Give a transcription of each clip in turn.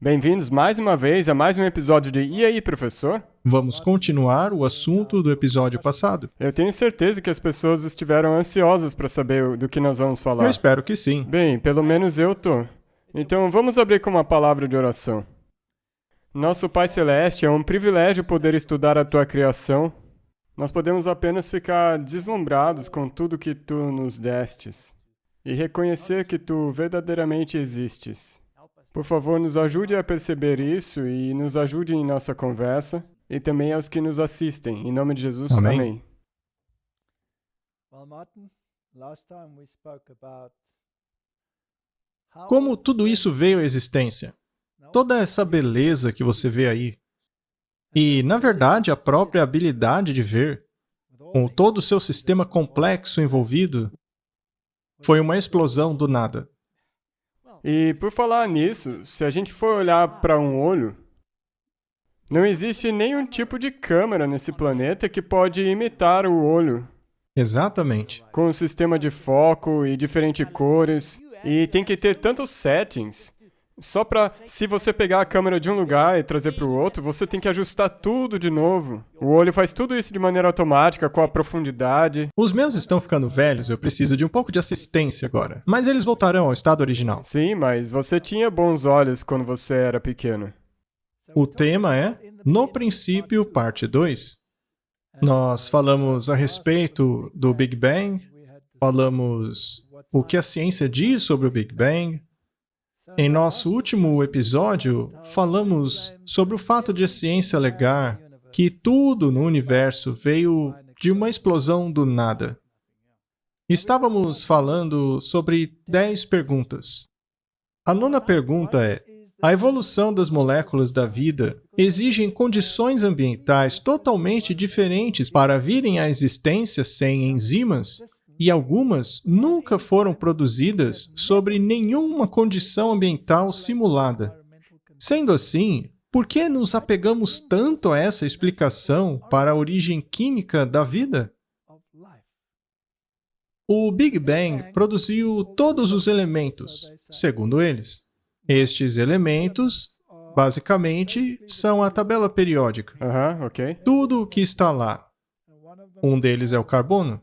Bem-vindos mais uma vez a mais um episódio de E aí, professor? Vamos continuar o assunto do episódio passado. Eu tenho certeza que as pessoas estiveram ansiosas para saber do que nós vamos falar. Eu espero que sim. Bem, pelo menos eu tô. Então vamos abrir com uma palavra de oração. Nosso Pai Celeste, é um privilégio poder estudar a Tua criação. Nós podemos apenas ficar deslumbrados com tudo que Tu nos destes e reconhecer que Tu verdadeiramente existes. Por favor, nos ajude a perceber isso e nos ajude em nossa conversa e também aos que nos assistem. Em nome de Jesus, Amém. Como tudo isso veio à existência? Toda essa beleza que você vê aí. E, na verdade, a própria habilidade de ver, com todo o seu sistema complexo envolvido, foi uma explosão do nada. E por falar nisso, se a gente for olhar para um olho, não existe nenhum tipo de câmera nesse planeta que pode imitar o olho, Exatamente. com um sistema de foco e diferentes cores, e tem que ter tantos settings. Só para, se você pegar a câmera de um lugar e trazer para o outro, você tem que ajustar tudo de novo. O olho faz tudo isso de maneira automática, com a profundidade. Os meus estão ficando velhos, eu preciso de um pouco de assistência agora. Mas eles voltarão ao estado original. Sim, mas você tinha bons olhos quando você era pequeno. O tema é No Princípio, parte 2. Nós falamos a respeito do Big Bang, falamos o que a ciência diz sobre o Big Bang. Em nosso último episódio, falamos sobre o fato de a ciência alegar que tudo no universo veio de uma explosão do nada. Estávamos falando sobre 10 perguntas. A nona pergunta é: a evolução das moléculas da vida exigem condições ambientais totalmente diferentes para virem à existência sem enzimas? E algumas nunca foram produzidas sobre nenhuma condição ambiental simulada. Sendo assim, por que nos apegamos tanto a essa explicação para a origem química da vida? O Big Bang produziu todos os elementos, segundo eles. Estes elementos, basicamente, são a tabela periódica. Ok. Tudo o que está lá. Um deles é o carbono.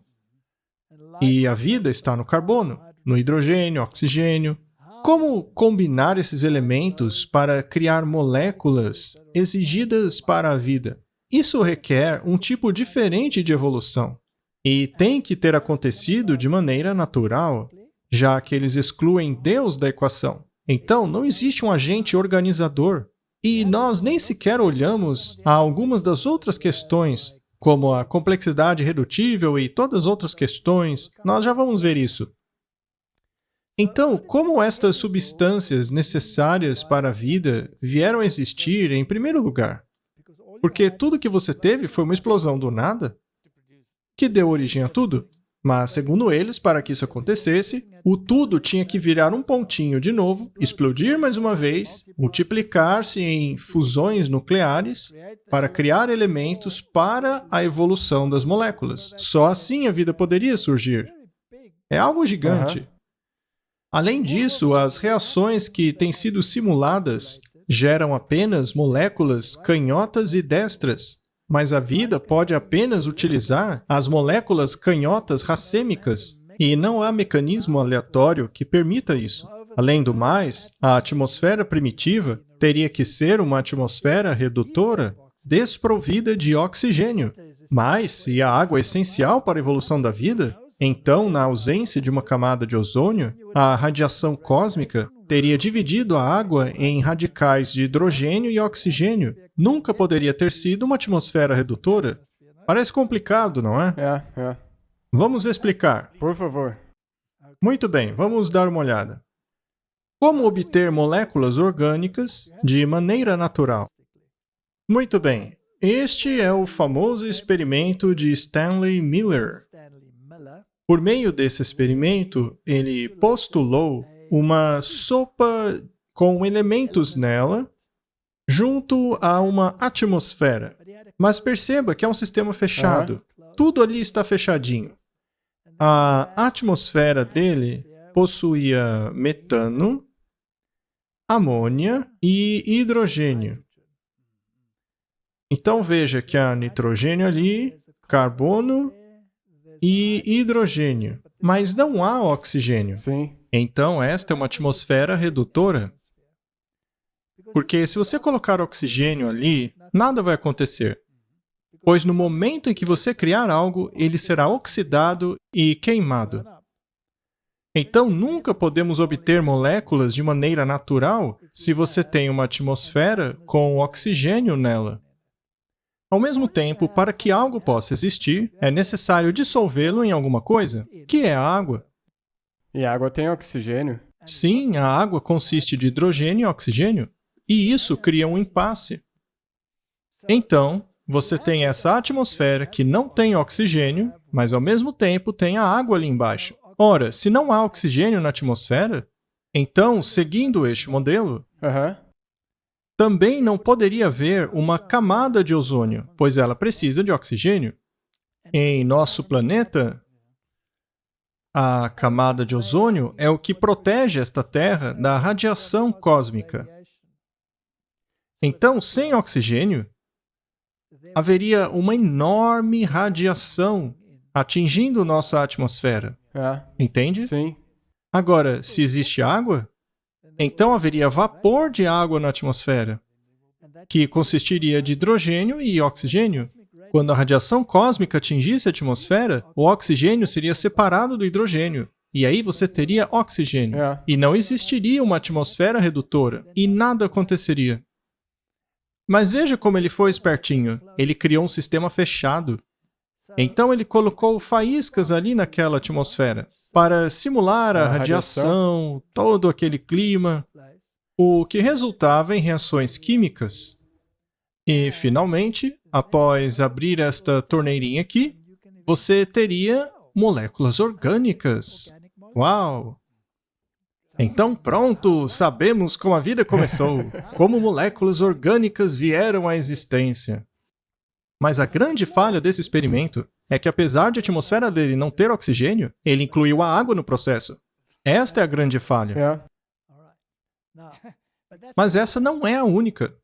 E a vida está no carbono, no hidrogênio, oxigênio. Como combinar esses elementos para criar moléculas exigidas para a vida? Isso requer um tipo diferente de evolução. E tem que ter acontecido de maneira natural, já que eles excluem Deus da equação. Então, não existe um agente organizador. E nós nem sequer olhamos a algumas das outras questões, como a complexidade redutível e todas as outras questões. Nós já vamos ver isso. Então, como estas substâncias necessárias para a vida vieram a existir em primeiro lugar? Porque tudo que você teve foi uma explosão do nada, que deu origem a tudo. Mas, segundo eles, para que isso acontecesse, o tudo tinha que virar um pontinho de novo, explodir mais uma vez, multiplicar-se em fusões nucleares para criar elementos para a evolução das moléculas. Só assim a vida poderia surgir. É algo gigante. Além disso, as reações que têm sido simuladas geram apenas moléculas canhotas e destras. Mas a vida pode apenas utilizar as moléculas canhotas racêmicas, e não há mecanismo aleatório que permita isso. Além do mais, a atmosfera primitiva teria que ser uma atmosfera redutora, desprovida de oxigênio. Mas, se a água é essencial para a evolução da vida, então, na ausência de uma camada de ozônio, a radiação cósmica teria dividido a água em radicais de hidrogênio e oxigênio. Nunca poderia ter sido uma atmosfera redutora. Parece complicado, não é? É. Vamos explicar. Por favor. Muito bem, vamos dar uma olhada. Como obter moléculas orgânicas de maneira natural? Muito bem, este é o famoso experimento de Stanley Miller. Por meio desse experimento, ele postulou uma sopa com elementos nela junto a uma atmosfera. Mas perceba que é um sistema fechado. Tudo ali está fechadinho. A atmosfera dele possuía metano, amônia e hidrogênio. Então veja que há nitrogênio ali, carbono e hidrogênio, mas não há oxigênio. Sim. Então esta é uma atmosfera redutora. Porque se você colocar oxigênio ali, nada vai acontecer. Pois no momento em que você criar algo, ele será oxidado e queimado. Então nunca podemos obter moléculas de maneira natural se você tem uma atmosfera com oxigênio nela. Ao mesmo tempo, para que algo possa existir, é necessário dissolvê-lo em alguma coisa, que é a água. E a água tem oxigênio? Sim, a água consiste de hidrogênio e oxigênio, e isso cria um impasse. Então, você tem essa atmosfera que não tem oxigênio, mas ao mesmo tempo tem a água ali embaixo. Ora, se não há oxigênio na atmosfera, então, seguindo este modelo, também não poderia haver uma camada de ozônio, pois ela precisa de oxigênio. Em nosso planeta, a camada de ozônio é o que protege esta Terra da radiação cósmica. Então, sem oxigênio, haveria uma enorme radiação atingindo nossa atmosfera. Entende? Sim. Agora, se existe água, então haveria vapor de água na atmosfera, que consistiria de hidrogênio e oxigênio. Quando a radiação cósmica atingisse a atmosfera, o oxigênio seria separado do hidrogênio. E aí você teria oxigênio. E não existiria uma atmosfera redutora. E nada aconteceria. Mas veja como ele foi espertinho. Ele criou um sistema fechado. Então ele colocou faíscas ali naquela atmosfera para simular a radiação, todo aquele clima, o que resultava em reações químicas. E, finalmente, após abrir esta torneirinha aqui, você teria moléculas orgânicas. Uau! Então, pronto, sabemos como a vida começou, como moléculas orgânicas vieram à existência. Mas a grande falha desse experimento é que, apesar de a atmosfera dele não ter oxigênio, ele incluiu a água no processo. Esta é a grande falha. Mas essa não é a única.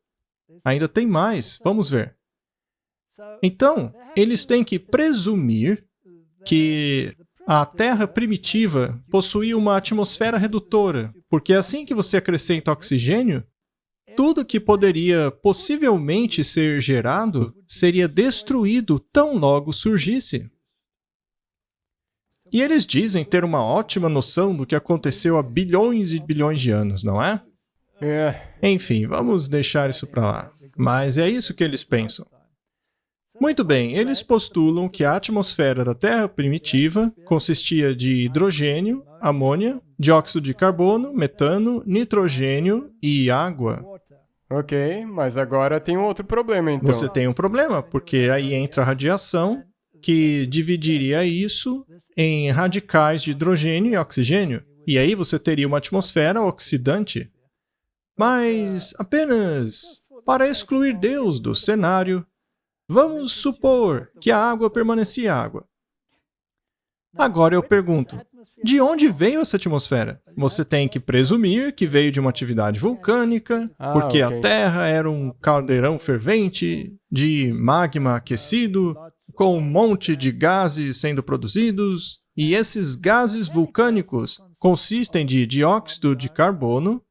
Ainda tem mais, vamos ver. Então, eles têm que presumir que a Terra primitiva possuía uma atmosfera redutora, porque assim que você acrescenta oxigênio, tudo que poderia possivelmente ser gerado seria destruído tão logo surgisse. E eles dizem ter uma ótima noção do que aconteceu há bilhões e bilhões de anos, não é? Enfim, vamos deixar isso para lá. Mas é isso que eles pensam. Muito bem, eles postulam que a atmosfera da Terra primitiva consistia de hidrogênio, amônia, dióxido de carbono, metano, nitrogênio e água. Ok, mas agora tem um outro problema, então. Você tem um problema, porque aí entra a radiação, que dividiria isso em radicais de hidrogênio e oxigênio. E aí você teria uma atmosfera oxidante. Mas apenas para excluir Deus do cenário, vamos supor que a água permanecia água. Agora eu pergunto, de onde veio essa atmosfera? Você tem que presumir que veio de uma atividade vulcânica, porque a Terra era um caldeirão fervente de magma aquecido, com um monte de gases sendo produzidos, e esses gases vulcânicos consistem de dióxido de carbono,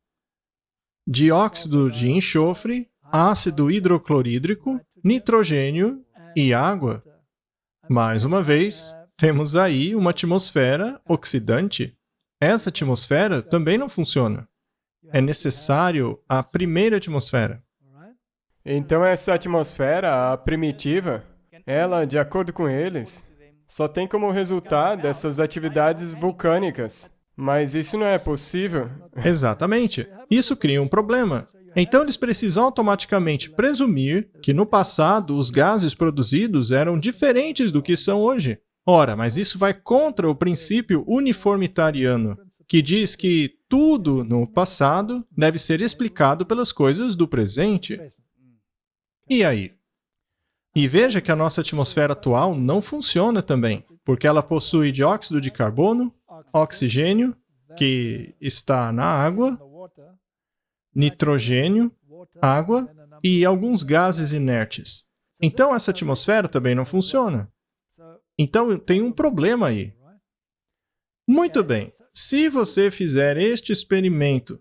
dióxido de enxofre, ácido hidroclorídrico, nitrogênio e água. Mais uma vez, temos aí uma atmosfera oxidante. Essa atmosfera também não funciona. É necessário a primeira atmosfera. Então essa atmosfera, a primitiva, ela, de acordo com eles, só tem como resultado dessas atividades vulcânicas. Mas isso não é possível. Exatamente. Isso cria um problema. Então eles precisam automaticamente presumir que no passado os gases produzidos eram diferentes do que são hoje. Ora, mas isso vai contra o princípio uniformitariano, que diz que tudo no passado deve ser explicado pelas coisas do presente. E aí? E veja que a nossa atmosfera atual não funciona também, porque ela possui dióxido de carbono, oxigênio, que está na água, nitrogênio, água e alguns gases inertes. Então, essa atmosfera também não funciona. Então, tem um problema aí. Muito bem. Se você fizer este experimento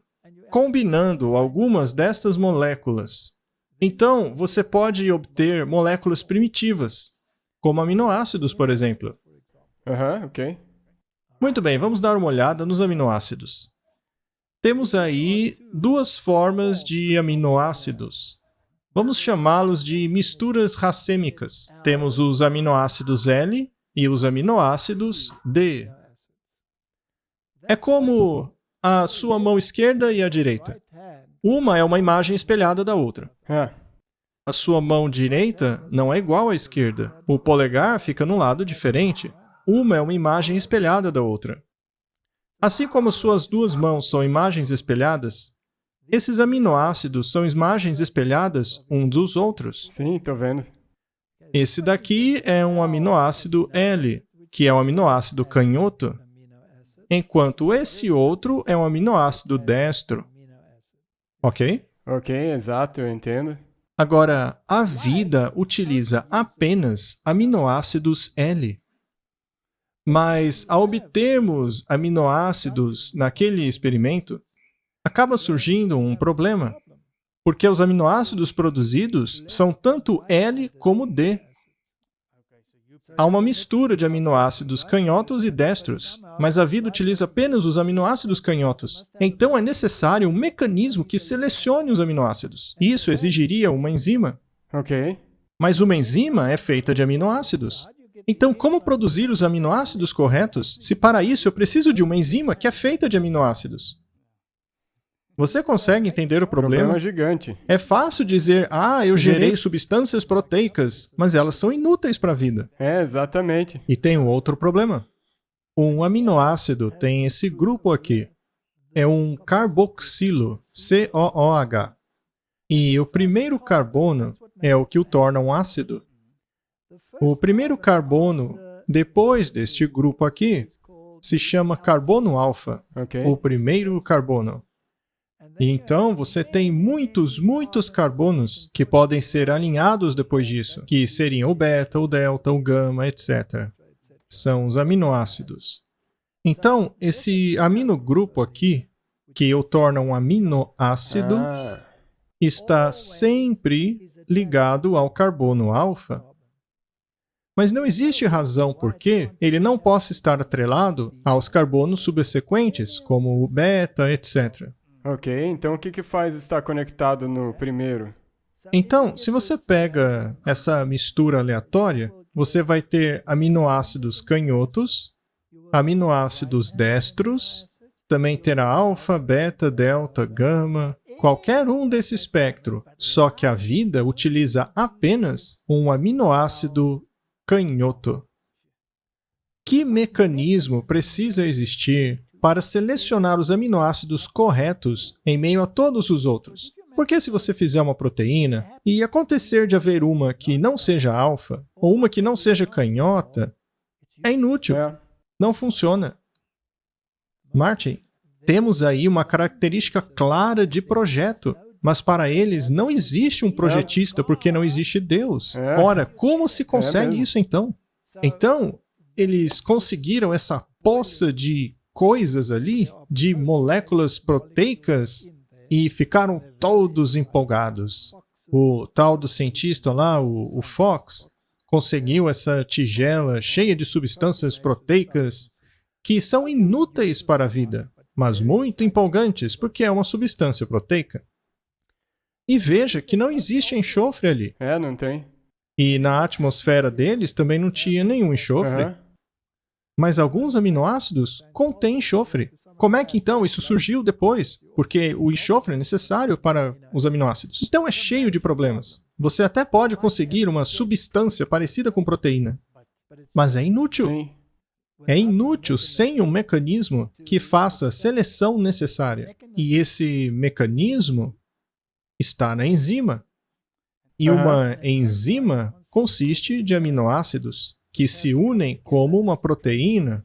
combinando algumas destas moléculas, então você pode obter moléculas primitivas, como aminoácidos, por exemplo. Ok. Muito bem, vamos dar uma olhada nos aminoácidos. Temos aí duas formas de aminoácidos. Vamos chamá-los de misturas racêmicas. Temos os aminoácidos L e os aminoácidos D. É como a sua mão esquerda e a direita. Uma é uma imagem espelhada da outra. A sua mão direita não é igual à esquerda. O polegar fica num lado diferente. Uma é uma imagem espelhada da outra. Assim como suas duas mãos são imagens espelhadas, esses aminoácidos são imagens espelhadas uns dos outros. Sim, tô vendo. Esse daqui é um aminoácido L, que é um aminoácido canhoto, enquanto esse outro é um aminoácido destro. Ok? Ok, exato, eu entendo. Agora, a vida utiliza apenas aminoácidos L. Mas, ao obtermos aminoácidos naquele experimento, acaba surgindo um problema, porque os aminoácidos produzidos são tanto L como D. Há uma mistura de aminoácidos canhotos e destros, mas a vida utiliza apenas os aminoácidos canhotos. Então é necessário um mecanismo que selecione os aminoácidos. Isso exigiria uma enzima. Ok. Mas uma enzima é feita de aminoácidos. Então, como produzir os aminoácidos corretos, se para isso eu preciso de uma enzima que é feita de aminoácidos? Você consegue entender o problema? Problema gigante. É fácil dizer, eu gerei substâncias proteicas, mas elas são inúteis para a vida. É, exatamente. E tem um outro problema. Um aminoácido tem esse grupo aqui. É um carboxilo, COOH. E o primeiro carbono é o que o torna um ácido. O primeiro carbono, depois deste grupo aqui, se chama carbono alfa, Ok. o primeiro carbono. E então você tem muitos carbonos que podem ser alinhados depois disso, que seriam o beta, o delta, o gama, etc. São os aminoácidos. Então, esse aminogrupo aqui, que o torna um aminoácido, está sempre ligado ao carbono alfa. Mas não existe razão por que ele não possa estar atrelado aos carbonos subsequentes, como o beta, etc. Ok, então o que faz estar conectado no primeiro? Então, se você pega essa mistura aleatória, você vai ter aminoácidos canhotos, aminoácidos destros, também terá alfa, beta, delta, gama, qualquer um desse espectro, só que a vida utiliza apenas um aminoácido canhoto. Que mecanismo precisa existir para selecionar os aminoácidos corretos em meio a todos os outros? Porque se você fizer uma proteína e acontecer de haver uma que não seja alfa ou uma que não seja canhota, é inútil, não funciona. Martin, temos aí uma característica clara de projeto, mas para eles não existe um projetista porque não existe Deus. Ora, como se consegue isso então? Então, eles conseguiram essa poça de coisas ali, de moléculas proteicas, e ficaram todos empolgados. O tal do cientista lá, o Fox, conseguiu essa tigela cheia de substâncias proteicas que são inúteis para a vida, mas muito empolgantes porque é uma substância proteica. E veja que não existe enxofre ali. Não tem. E na atmosfera deles também não tinha nenhum enxofre. Mas alguns aminoácidos contêm enxofre. Como é que então isso surgiu depois? Porque o enxofre é necessário para os aminoácidos. Então é cheio de problemas. Você até pode conseguir uma substância parecida com proteína, mas é inútil. Sim. É inútil sem um mecanismo que faça a seleção necessária. E esse mecanismo está na enzima. E uma enzima consiste de aminoácidos que se unem como uma proteína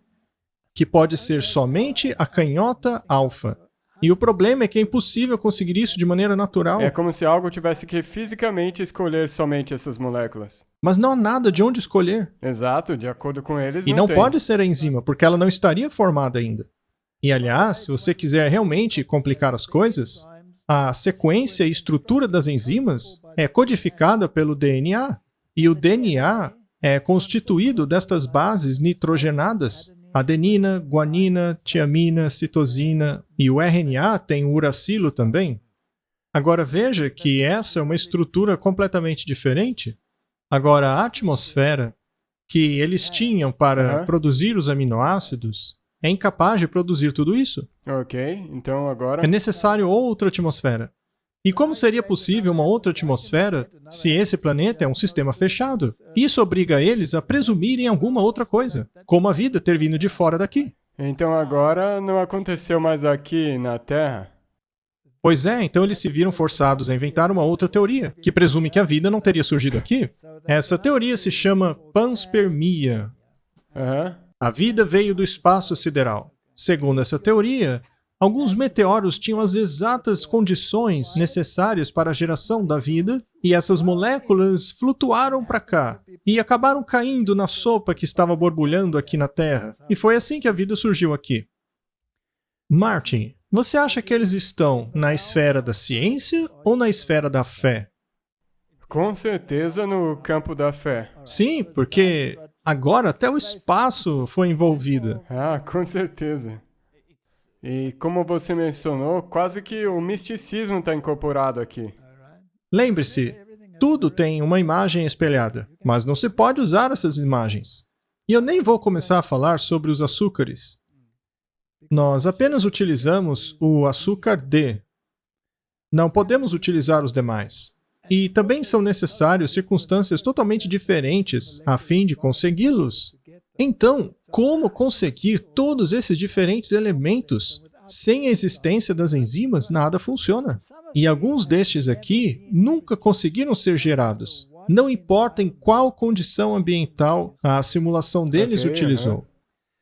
que pode ser somente a canhota alfa. E o problema é que é impossível conseguir isso de maneira natural. É como se algo tivesse que fisicamente escolher somente essas moléculas. Mas não há nada de onde escolher. Exato, de acordo com eles, E não tem. pode ser a enzima, porque ela não estaria formada ainda. E aliás, se você quiser realmente complicar as coisas, a sequência e estrutura das enzimas é codificada pelo DNA. E o DNA é constituído destas bases nitrogenadas: adenina, guanina, tiamina, citosina, e o RNA tem o uracilo também. Agora veja que essa é uma estrutura completamente diferente. Agora, a atmosfera que eles tinham para produzir os aminoácidos é incapaz de produzir tudo isso. Ok, então agora... É necessário outra atmosfera. E como seria possível uma outra atmosfera se esse planeta é um sistema fechado? Isso obriga eles a presumirem alguma outra coisa, como a vida ter vindo de fora daqui. Então agora não aconteceu mais aqui na Terra? Pois é, então eles se viram forçados a inventar uma outra teoria, que presume que a vida não teria surgido aqui. Essa teoria se chama panspermia. A vida veio do espaço sideral. Segundo essa teoria, alguns meteoros tinham as exatas condições necessárias para a geração da vida, e essas moléculas flutuaram para cá e acabaram caindo na sopa que estava borbulhando aqui na Terra. E foi assim que a vida surgiu aqui. Martin, você acha que eles estão na esfera da ciência ou na esfera da fé? Com certeza no campo da fé. Sim, porque agora até o espaço foi envolvido. Ah, com certeza. E como você mencionou, quase que o misticismo está incorporado aqui. Lembre-se, tudo tem uma imagem espelhada, mas não se pode usar essas imagens. E eu nem vou começar a falar sobre os açúcares. Nós apenas utilizamos o açúcar D. Não podemos utilizar os demais. E também são necessárias circunstâncias totalmente diferentes a fim de consegui-los. Então, como conseguir todos esses diferentes elementos? Sem a existência das enzimas, nada funciona. E alguns destes aqui nunca conseguiram ser gerados. Não importa em qual condição ambiental a simulação deles utilizou.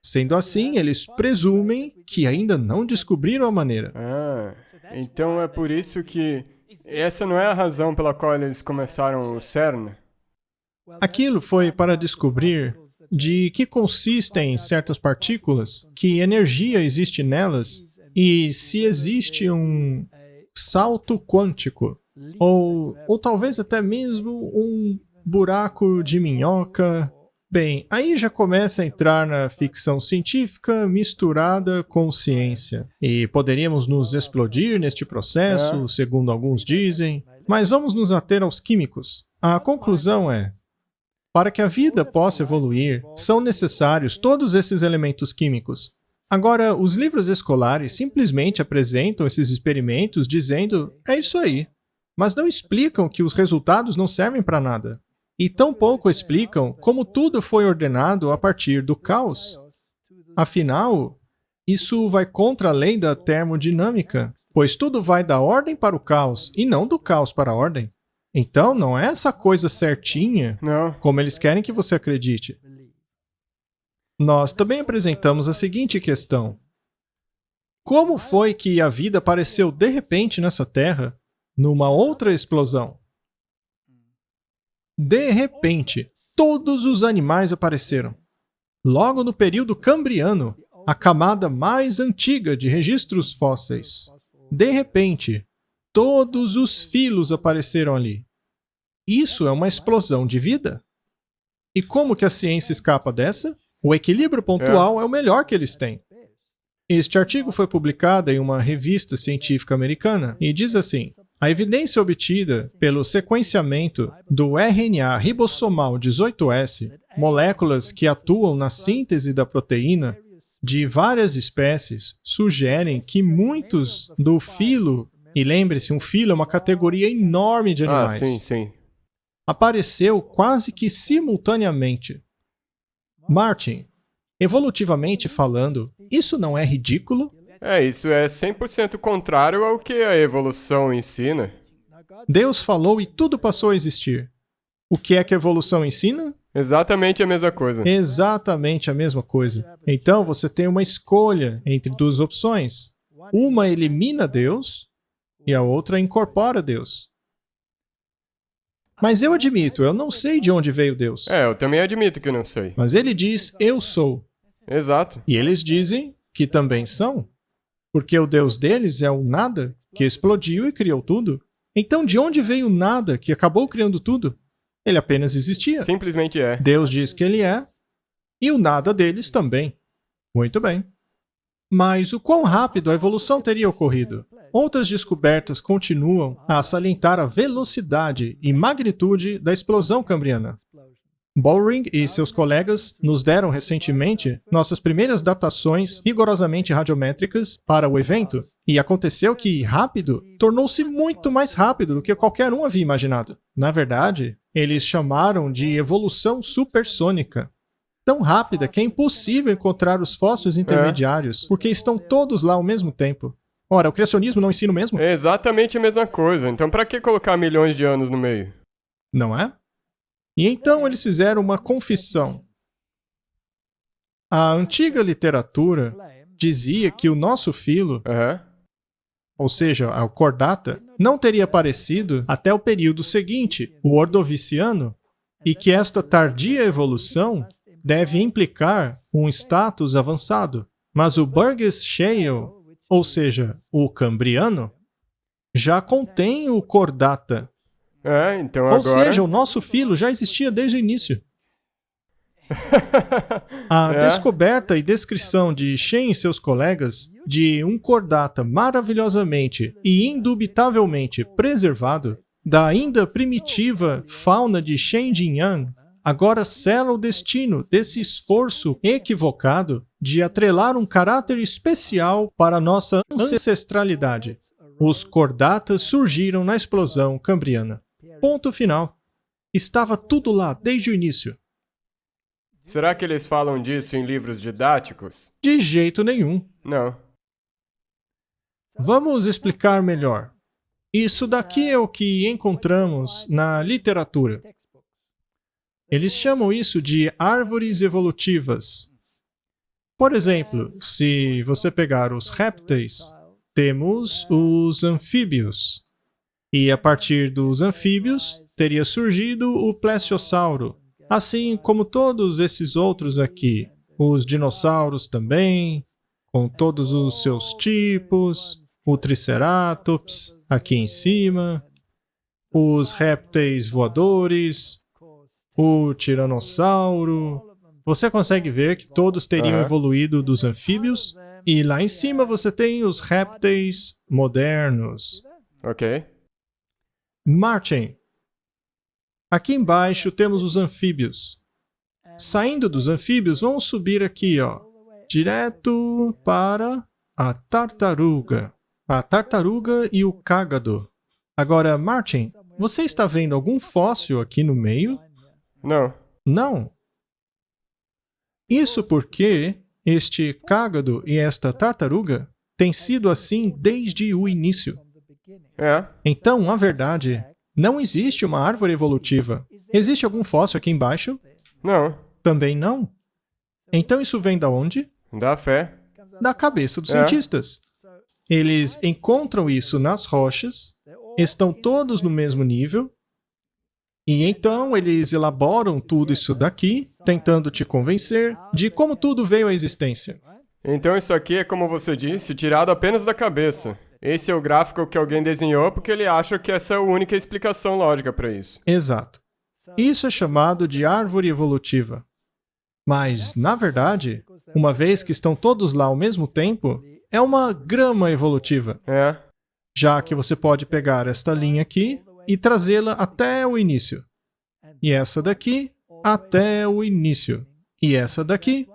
Sendo assim, eles presumem que ainda não descobriram a maneira. Ah, então é por isso que essa não é a razão pela qual eles começaram o CERN? Aquilo foi para descobrir de que consistem certas partículas, que energia existe nelas e se existe um salto quântico, ou talvez até mesmo um buraco de minhoca. Bem, aí já começa a entrar na ficção científica misturada com ciência. E poderíamos nos explodir neste processo, segundo alguns dizem, mas vamos nos ater aos químicos. A conclusão é: para que a vida possa evoluir, são necessários todos esses elementos químicos. Agora, os livros escolares simplesmente apresentam esses experimentos dizendo, é isso aí, mas não explicam que os resultados não servem para nada. E tampouco explicam como tudo foi ordenado a partir do caos. Afinal, isso vai contra a lei da termodinâmica, pois tudo vai da ordem para o caos e não do caos para a ordem. Então, não é essa coisa certinha, como eles querem que você acredite. Nós também apresentamos a seguinte questão: como foi que a vida apareceu de repente nessa Terra, numa outra explosão? De repente, todos os animais apareceram. Logo no período Cambriano, a camada mais antiga de registros fósseis. De repente, todos os filos apareceram ali. Isso é uma explosão de vida. E como que a ciência escapa dessa? O equilíbrio pontual é o melhor que eles têm. Este artigo foi publicado em uma revista científica americana e diz assim: a evidência obtida pelo sequenciamento do RNA ribossomal 18S, moléculas que atuam na síntese da proteína de várias espécies, sugerem que muitos do filo, e lembre-se, um filo é uma categoria enorme de animais, apareceu quase que simultaneamente. Martin, evolutivamente falando, isso não é ridículo? Isso é 100% contrário ao que a evolução ensina. Deus falou e tudo passou a existir. O que é que a evolução ensina? Exatamente a mesma coisa. Exatamente a mesma coisa. Então você tem uma escolha entre duas opções. uma elimina Deus e a outra incorpora Deus. Mas eu admito, eu não sei de onde veio Deus. Eu também admito que não sei. Mas ele diz, eu sou. Exato. E eles dizem que também são. Porque o Deus deles é o nada, que explodiu e criou tudo. Então, de onde veio o nada, que acabou criando tudo? Ele apenas existia. Simplesmente é. Deus diz que ele é, e o nada deles também. Muito bem. Mas o quão rápido a evolução teria ocorrido? Outras descobertas continuam a salientar a velocidade e magnitude da explosão cambriana. Bowring e seus colegas nos deram recentemente nossas primeiras datações rigorosamente radiométricas para o evento, e aconteceu que rápido tornou-se muito mais rápido do que qualquer um havia imaginado. Na verdade, eles chamaram de evolução supersônica. Tão rápida que é impossível encontrar os fósseis intermediários, porque estão todos lá ao mesmo tempo. Ora, o criacionismo não ensina o mesmo? É exatamente a mesma coisa. Então, para que colocar milhões de anos no meio? Não é? E então eles fizeram uma confissão. A antiga literatura dizia que o nosso filo, ou seja, a Chordata, não teria aparecido até o período seguinte, o Ordoviciano, e que esta tardia evolução deve implicar um status avançado. Mas o Burgess Shale, ou seja, o Cambriano, já contém o Chordata. Então agora... Ou seja, o nosso filo já existia desde o início. A descoberta e descrição de Shen e seus colegas de um Chordata maravilhosamente e indubitavelmente preservado da ainda primitiva fauna de Shenjinyang agora sela o destino desse esforço equivocado de atrelar um caráter especial para nossa ancestralidade. Os Chordatas surgiram na explosão cambriana. Ponto final. Estava tudo lá desde o início. Será que eles falam disso em livros didáticos? De jeito nenhum. Não. Vamos explicar melhor. Isso daqui é o que encontramos na literatura. Eles chamam isso de árvores evolutivas. Por exemplo, se você pegar os répteis, temos os anfíbios. E a partir dos anfíbios, teria surgido o plesiosauro, assim como todos esses outros aqui. Os dinossauros também, com todos os seus tipos, o Triceratops aqui em cima, os répteis voadores, o Tiranossauro. Você consegue ver que todos teriam evoluído dos anfíbios, e lá em cima você tem os répteis modernos. Ok. Martin. Aqui embaixo temos os anfíbios. Saindo dos anfíbios, vamos subir aqui, direto para a tartaruga. A tartaruga e o cágado. Agora, Martin, você está vendo algum fóssil aqui no meio? Não. Não. Isso porque este cágado e esta tartaruga têm sido assim desde o início. Então, na verdade, não existe uma árvore evolutiva. Existe algum fóssil aqui embaixo? Não. Também não. Então isso vem da onde? Da fé. Da cabeça dos cientistas. Eles encontram isso nas rochas, estão todos no mesmo nível, e então eles elaboram tudo isso daqui, tentando te convencer de como tudo veio à existência. Então isso aqui é, como você disse, tirado apenas da cabeça. Esse é o gráfico que alguém desenhou porque ele acha que essa é a única explicação lógica para isso. Exato. Isso é chamado de árvore evolutiva. Mas, na verdade, uma vez que estão todos lá ao mesmo tempo, é uma grama evolutiva. Já que você pode pegar esta linha aqui e trazê-la até o início. E essa daqui até o início. E essa daqui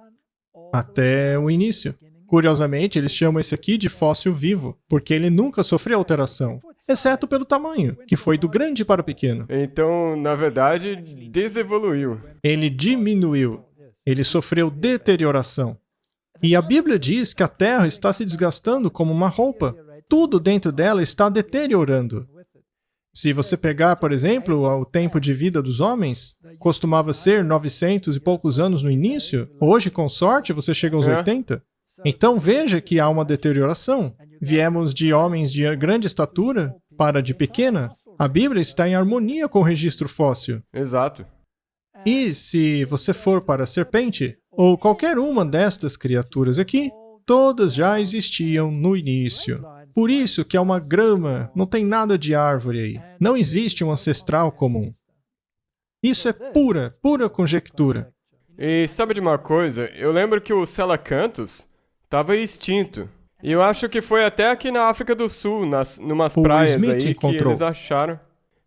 até o início. Curiosamente, eles chamam esse aqui de fóssil vivo, porque ele nunca sofreu alteração, exceto pelo tamanho, que foi do grande para o pequeno. Então, na verdade, desevoluiu. Ele diminuiu. Ele sofreu deterioração. E a Bíblia diz que a Terra está se desgastando como uma roupa. Tudo dentro dela está deteriorando. Se você pegar, por exemplo, o tempo de vida dos homens, costumava ser 900 e poucos anos no início, hoje, com sorte, você chega aos 80. Então veja que há uma deterioração. viemos de homens de grande estatura para de pequena, a Bíblia está em harmonia com o registro fóssil. Exato. E se você for para a serpente, ou qualquer uma destas criaturas aqui, todas já existiam no início. Por isso que é uma grama, não tem nada de árvore aí. Não existe um ancestral comum. Isso é pura conjectura. E sabe de uma coisa? Eu lembro que o Selacanthus estava extinto. E eu acho que foi até aqui na África do Sul, numas O praias Smith aí, encontrou. que eles acharam.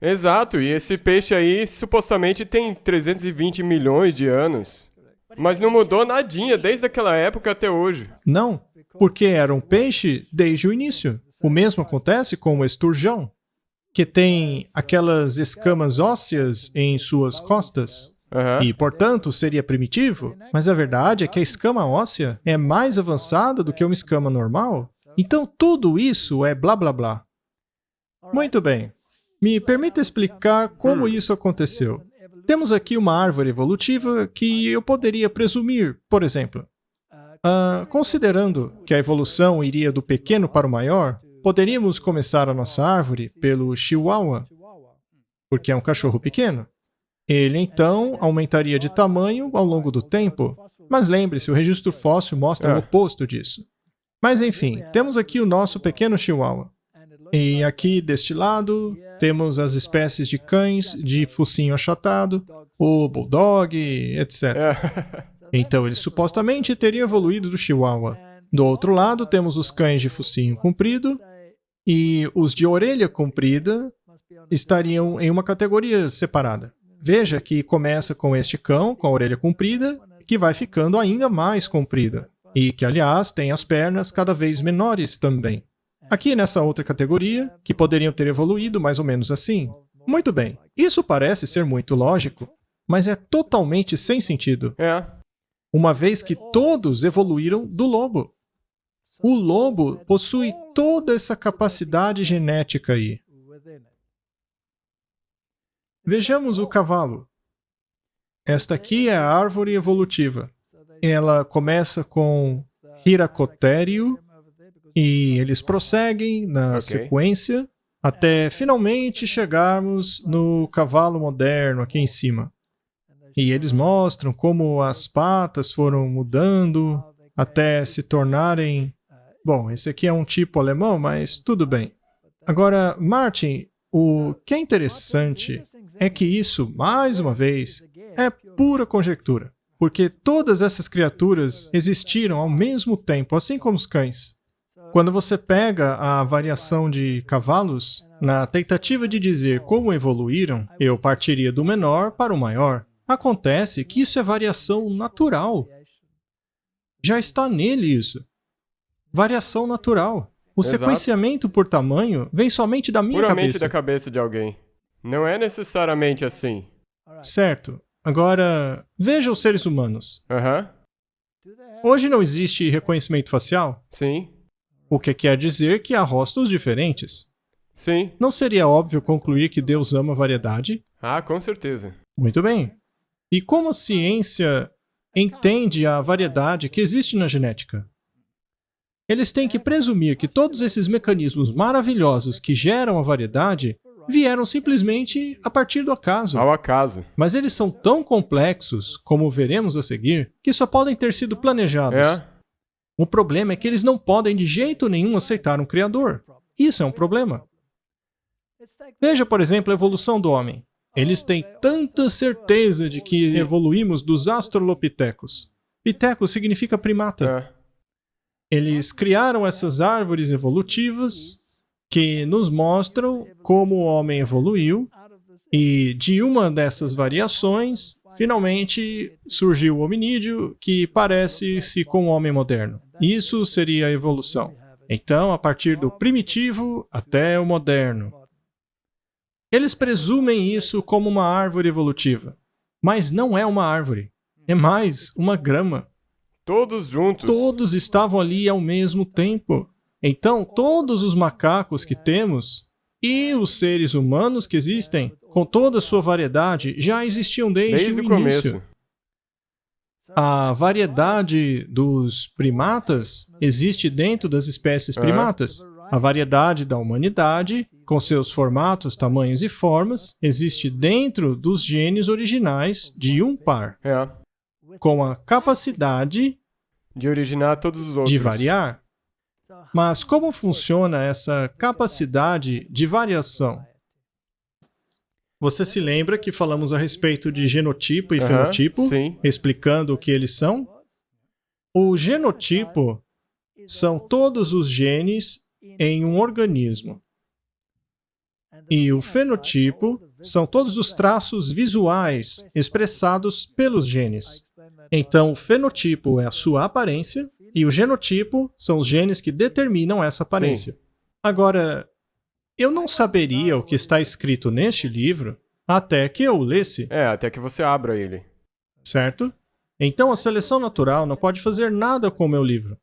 Exato, e esse peixe aí supostamente tem 320 milhões de anos. Mas não mudou nadinha desde aquela época até hoje. Não, porque era um peixe desde o início. O mesmo acontece com o esturjão, que tem aquelas escamas ósseas em suas costas. Aham. E, portanto, seria primitivo, mas a verdade é que a escama óssea é mais avançada do que uma escama normal. Então, tudo isso é blá blá blá. Muito bem. Me permita explicar como isso aconteceu. Temos aqui uma árvore evolutiva que eu poderia presumir, por exemplo. Considerando que a evolução iria do pequeno para o maior, poderíamos começar a nossa árvore pelo Chihuahua, porque é um cachorro pequeno. Ele, então, aumentaria de tamanho ao longo do tempo. Mas lembre-se, o registro fóssil mostra o oposto disso. Mas, enfim, temos aqui o nosso pequeno Chihuahua. E aqui, deste lado, temos as espécies de cães de focinho achatado, o Bulldog, etc. Então, ele supostamente teria evoluído do Chihuahua. Do outro lado, temos os cães de focinho comprido, e os de orelha comprida estariam em uma categoria separada. Veja que começa com este cão, com a orelha comprida, que vai ficando ainda mais comprida. E que, aliás, tem as pernas cada vez menores também. Aqui nessa outra categoria, que poderiam ter evoluído mais ou menos assim. Muito bem, isso parece ser muito lógico, mas é totalmente sem sentido. Uma vez que todos evoluíram do lobo. O lobo possui toda essa capacidade genética aí. Vejamos o cavalo. Esta aqui é a árvore evolutiva. Ela começa com Hiracotério e eles prosseguem na sequência até finalmente chegarmos no cavalo moderno aqui em cima. E eles mostram como as patas foram mudando até se tornarem... Bom, esse aqui é um tipo alemão, mas tudo bem. Agora, Martin, o que é interessante é que isso, mais uma vez, é pura conjectura. Porque todas essas criaturas existiram ao mesmo tempo, assim como os cães. Quando você pega a variação de cavalos, na tentativa de dizer como evoluíram, eu partiria do menor para o maior. Acontece que isso é variação natural. Já está nele isso. Variação natural. O sequenciamento por tamanho vem somente da minha Puramente cabeça. da cabeça de alguém. Não é necessariamente assim. Certo. Agora, veja os seres humanos. Hoje não existe reconhecimento facial? Sim. O que quer dizer que há rostos diferentes. Sim. Não seria óbvio concluir que Deus ama a variedade? Ah, com certeza. Muito bem. E como a ciência entende a variedade que existe na genética? Eles têm que presumir que todos esses mecanismos maravilhosos que geram a variedade vieram simplesmente a partir do acaso. Ao acaso. Mas eles são tão complexos, como veremos a seguir, que só podem ter sido planejados. O problema é que eles não podem de jeito nenhum aceitar um criador. Isso é um problema. Veja, por exemplo, a evolução do homem. Eles têm tanta certeza de que evoluímos dos Australopithecus. Pithecus significa primata. Eles criaram essas árvores evolutivas que nos mostram como o homem evoluiu, e de uma dessas variações, finalmente surgiu o hominídeo, que parece-se com o homem moderno. Isso seria a evolução. Então, a partir do primitivo até o moderno. Eles presumem isso como uma árvore evolutiva, mas não é uma árvore, é mais uma grama. Todos juntos. Todos estavam ali ao mesmo tempo. Então, todos os macacos que temos e os seres humanos que existem, com toda a sua variedade, já existiam desde o começo. início. A variedade dos primatas existe dentro das espécies primatas. A variedade da humanidade, com seus formatos, tamanhos e formas, existe dentro dos genes originais de um par, com a capacidade de originar todos os outros. De variar. Mas como funciona essa capacidade de variação? Você se lembra que falamos a respeito de genotipo e fenotipo, sim. explicando o que eles são? O genotipo são todos os genes em um organismo. E o fenotipo são todos os traços visuais expressados pelos genes. Então, o fenotipo é a sua aparência e o genotipo são os genes que determinam essa aparência. Sim. Agora, eu não saberia o que está escrito neste livro até que eu o lesse. Até que você abra ele. Certo? Então, a seleção natural não pode fazer nada com o meu livro.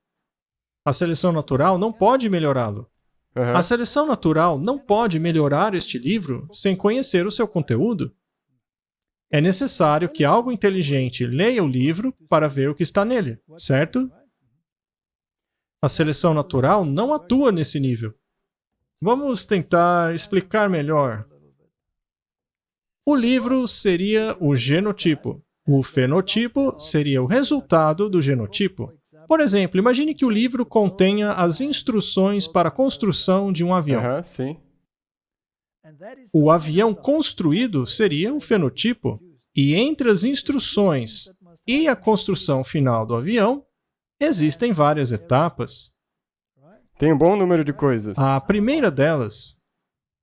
A seleção natural não pode melhorá-lo. A seleção natural não pode melhorar este livro sem conhecer o seu conteúdo. É necessário que algo inteligente leia o livro para ver o que está nele, certo? A seleção natural não atua nesse nível. Vamos tentar explicar melhor. O livro seria o genotipo. O fenotipo seria o resultado do genotipo. Por exemplo, imagine que o livro contenha as instruções para a construção de um avião. Sim. O avião construído seria o fenotipo. E entre as instruções e a construção final do avião, existem várias etapas. Tem um bom número de coisas. A primeira delas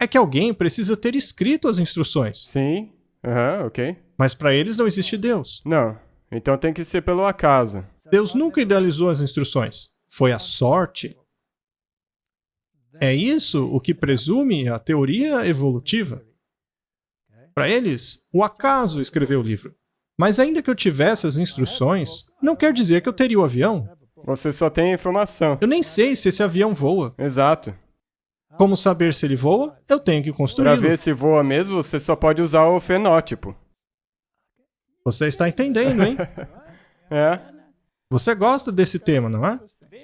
é que alguém precisa ter escrito as instruções. Sim. Ok. Mas para eles não existe Deus. Não. Então tem que ser pelo acaso. Deus nunca idealizou as instruções. Foi a sorte. É isso o que presume a teoria evolutiva. Para eles, o acaso escreveu o livro. Mas ainda que eu tivesse as instruções, não quer dizer que eu teria o avião. Você só tem a informação. Eu nem sei se esse avião voa. Exato. Como saber se ele voa? Eu tenho que Para construí-lo. ver se voa mesmo, você só pode usar o fenótipo. Você está entendendo, hein? Você gosta desse tema, não é?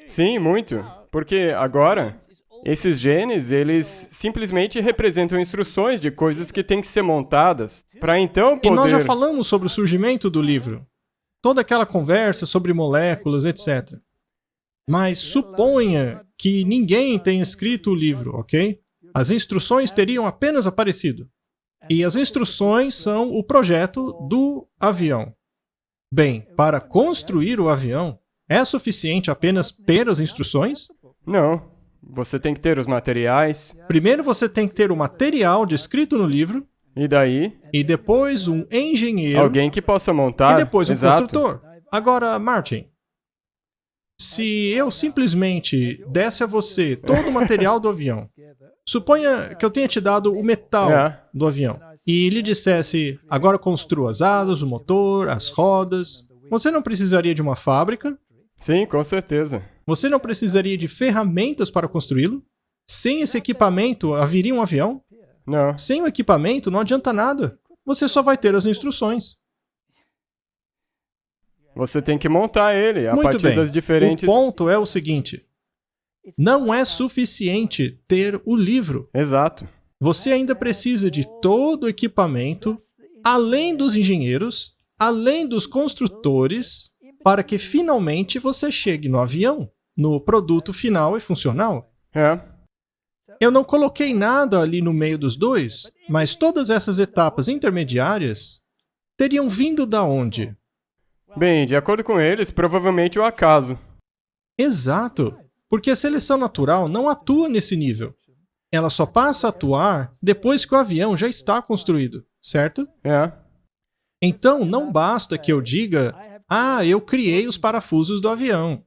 Sim, muito. Porque agora, esses genes, eles simplesmente representam instruções de coisas que têm que ser montadas para então poder... E nós já falamos sobre o surgimento do livro. Toda aquela conversa sobre moléculas, etc. Mas suponha que ninguém tenha escrito o livro, ok? As instruções teriam apenas aparecido. E as instruções são o projeto do avião. Bem, para construir o avião, é suficiente apenas ter as instruções? Não. Você tem que ter os materiais. Primeiro você tem que ter o material descrito no livro. E daí? E depois um engenheiro. Alguém que possa montar. E depois um Exato. construtor. Agora, Martin, se eu simplesmente desse a você todo o material do avião, suponha que eu tenha te dado o metal do avião, e lhe dissesse, agora construa as asas, o motor, as rodas, você não precisaria de uma fábrica? Sim, com certeza. Você não precisaria de ferramentas para construí-lo? Sem esse equipamento, haveria um avião? Não. Sem o equipamento, não adianta nada. Você só vai ter as instruções. Você tem que montar ele a Muito partir bem. das diferentes... O ponto é o seguinte. Não é suficiente ter o livro. Exato. Você ainda precisa de todo o equipamento, além dos engenheiros, além dos construtores, para que finalmente você chegue no avião, no produto final e funcional. Eu não coloquei nada ali no meio dos dois, mas todas essas etapas intermediárias teriam vindo da onde? Bem, de acordo com eles, provavelmente o acaso. Exato, porque a seleção natural não atua nesse nível. Ela só passa a atuar depois que o avião já está construído, certo? Então, não basta que eu diga, eu criei os parafusos do avião.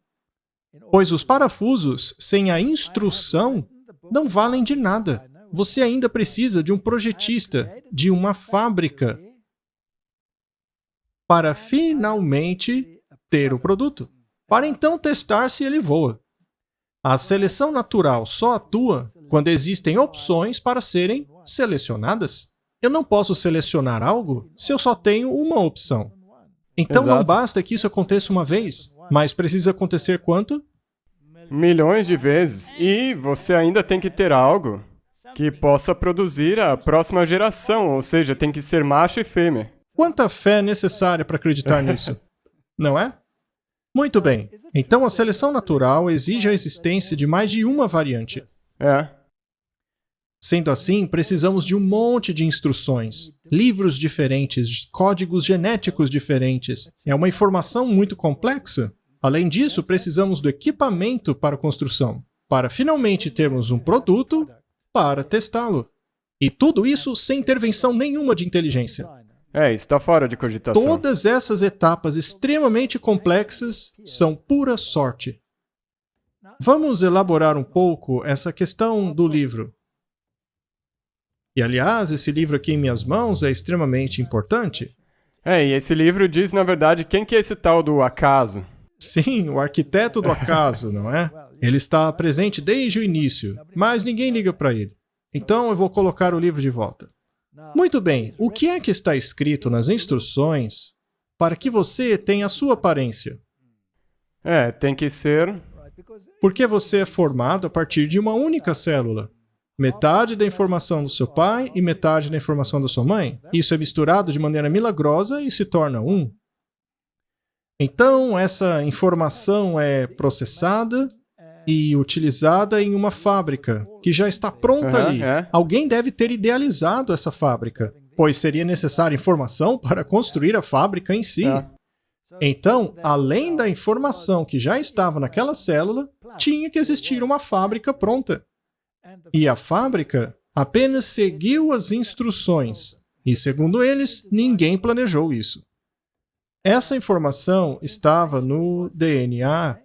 Pois os parafusos, sem a instrução, não valem de nada. Você ainda precisa de um projetista, de uma fábrica, para finalmente ter o produto, para então testar se ele voa. A seleção natural só atua quando existem opções para serem selecionadas. Eu não posso selecionar algo se eu só tenho uma opção. Então não Exato. basta que isso aconteça uma vez, mas precisa acontecer quanto? Milhões de vezes. E você ainda tem que ter algo que possa produzir a próxima geração, ou seja, tem que ser macho e fêmea. Quanta fé é necessária para acreditar nisso? Não é? Muito bem. Então a seleção natural exige a existência de mais de uma variante. É. Sendo assim, precisamos de um monte de instruções, livros diferentes, códigos genéticos diferentes. É uma informação muito complexa. Além disso, precisamos do equipamento para construção, para finalmente termos um produto para testá-lo. E tudo isso sem intervenção nenhuma de inteligência. Está fora de cogitação. Todas essas etapas extremamente complexas são pura sorte. Vamos elaborar um pouco essa questão do livro. E, aliás, esse livro aqui em minhas mãos é extremamente importante. E esse livro diz, na verdade, quem que é esse tal do acaso? Sim, o arquiteto do acaso, não é? Ele está presente desde o início, mas ninguém liga para ele. Então eu vou colocar o livro de volta. Muito bem, o que é que está escrito nas instruções para que você tenha a sua aparência? Tem que ser... Porque você é formado a partir de uma única célula. Metade da informação do seu pai e metade da informação da sua mãe. Isso é misturado de maneira milagrosa e se torna um. Então, essa informação é processada e utilizada em uma fábrica, que já está pronta ali. Alguém deve ter idealizado essa fábrica, pois seria necessária informação para construir a fábrica em si. Então, além da informação que já estava naquela célula, tinha que existir uma fábrica pronta. E a fábrica apenas seguiu as instruções, e segundo eles, ninguém planejou isso. Essa informação estava no DNA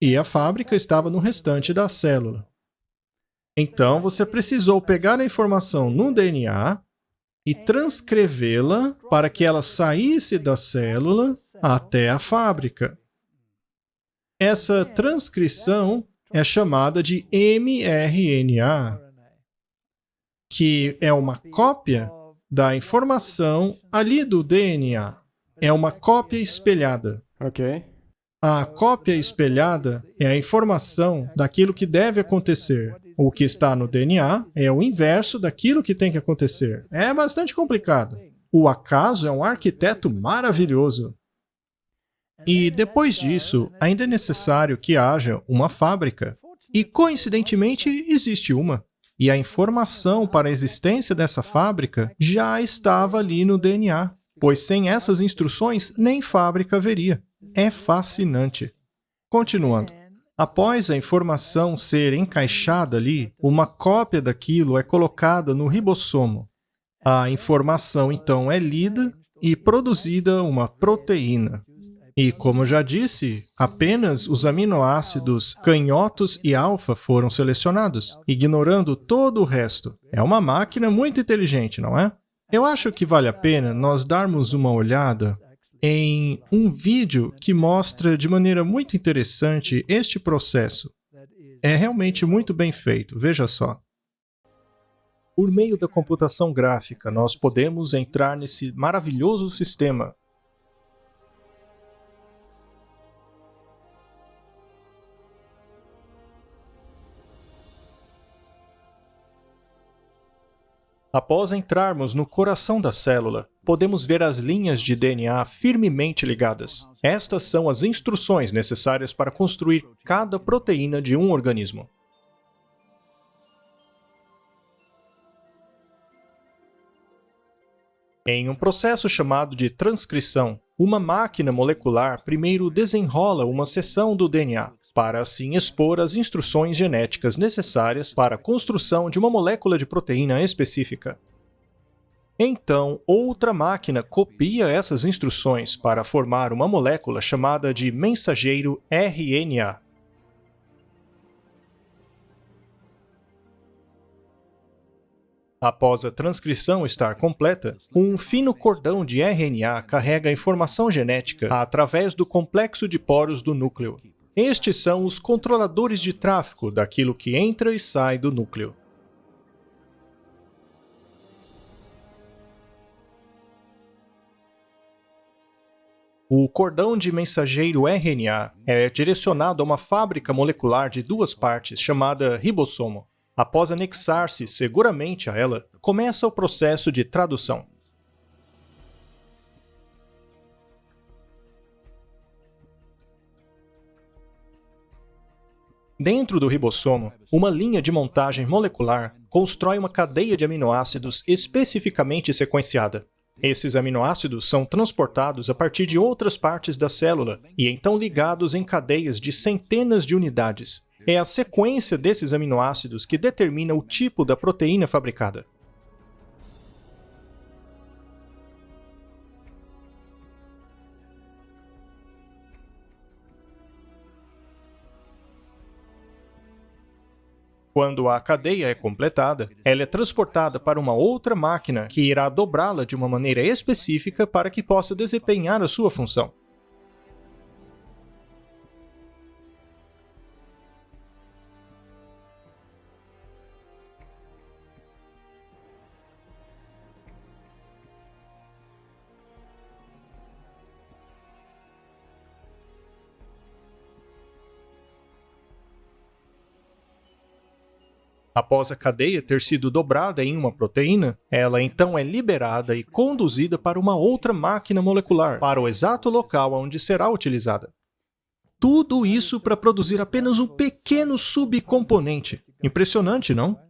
e a fábrica estava no restante da célula. Então, você precisou pegar a informação no DNA e transcrevê-la para que ela saísse da célula até a fábrica. Essa transcrição é chamada de mRNA, que é uma cópia da informação ali do DNA. É uma cópia espelhada. A cópia espelhada é a informação daquilo que deve acontecer. O que está no DNA é o inverso daquilo que tem que acontecer. É bastante complicado. O acaso é um arquiteto maravilhoso. E depois disso, ainda é necessário que haja uma fábrica. E, coincidentemente, existe uma. E a informação para a existência dessa fábrica já estava ali no DNA, pois sem essas instruções, nem fábrica haveria. É fascinante. Continuando. Após a informação ser encaixada ali, uma cópia daquilo é colocada no ribossomo. A informação, então, é lida e produzida uma proteína. E, como já disse, apenas os aminoácidos canhotos e alfa foram selecionados, ignorando todo o resto. É uma máquina muito inteligente, não é? Eu acho que vale a pena nós darmos uma olhada em um vídeo que mostra de maneira muito interessante este processo. É realmente muito bem feito, veja só. Por meio da computação gráfica, nós podemos entrar nesse maravilhoso sistema. Após entrarmos no coração da célula, podemos ver as linhas de DNA firmemente ligadas. Estas são as instruções necessárias para construir cada proteína de um organismo. Em um processo chamado de transcrição, uma máquina molecular primeiro desenrola uma seção do DNA, para assim expor as instruções genéticas necessárias para a construção de uma molécula de proteína específica. Então, outra máquina copia essas instruções para formar uma molécula chamada de mensageiro RNA. Após a transcrição estar completa, um fino cordão de RNA carrega a informação genética através do complexo de poros do núcleo. Estes são os controladores de tráfego daquilo que entra e sai do núcleo. O cordão de mensageiro RNA é direcionado a uma fábrica molecular de duas partes chamada ribossomo. Após anexar-se seguramente a ela, começa o processo de tradução. Dentro do ribossomo, uma linha de montagem molecular constrói uma cadeia de aminoácidos especificamente sequenciada. Esses aminoácidos são transportados a partir de outras partes da célula e então ligados em cadeias de centenas de unidades. É a sequência desses aminoácidos que determina o tipo da proteína fabricada. Quando a cadeia é completada, ela é transportada para uma outra máquina que irá dobrá-la de uma maneira específica para que possa desempenhar a sua função. Após a cadeia ter sido dobrada em uma proteína, ela então é liberada e conduzida para uma outra máquina molecular, para o exato local onde será utilizada. Tudo isso para produzir apenas um pequeno subcomponente. Impressionante, não?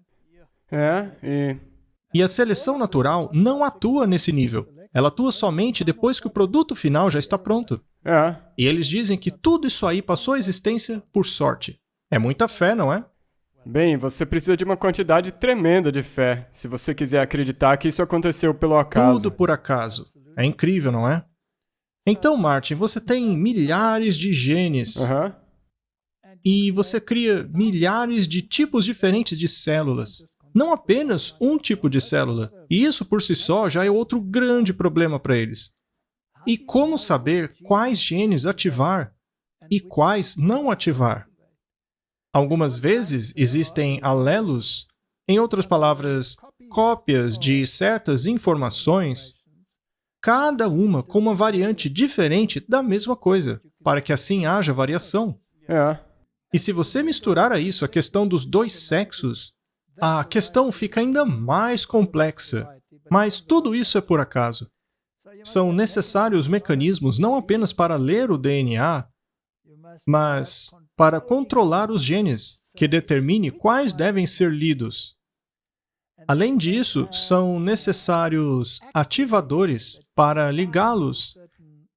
E a seleção natural não atua nesse nível. Ela atua somente depois que o produto final já está pronto. E eles dizem que tudo isso aí passou à existência por sorte. É muita fé, não é? Bem, você precisa de uma quantidade tremenda de fé, se você quiser acreditar que isso aconteceu pelo acaso. Tudo por acaso. É incrível, não é? Então, Martin, você tem milhares de genes. E você cria milhares de tipos diferentes de células. Não apenas um tipo de célula. E isso por si só já é outro grande problema para eles. E como saber quais genes ativar e quais não ativar? Algumas vezes existem alelos, em outras palavras, cópias de certas informações, cada uma com uma variante diferente da mesma coisa, para que assim haja variação. E se você misturar a isso a questão dos dois sexos, a questão fica ainda mais complexa. Mas tudo isso é por acaso. São necessários mecanismos não apenas para ler o DNA, mas para controlar os genes, que determine quais devem ser lidos. Além disso, são necessários ativadores para ligá-los.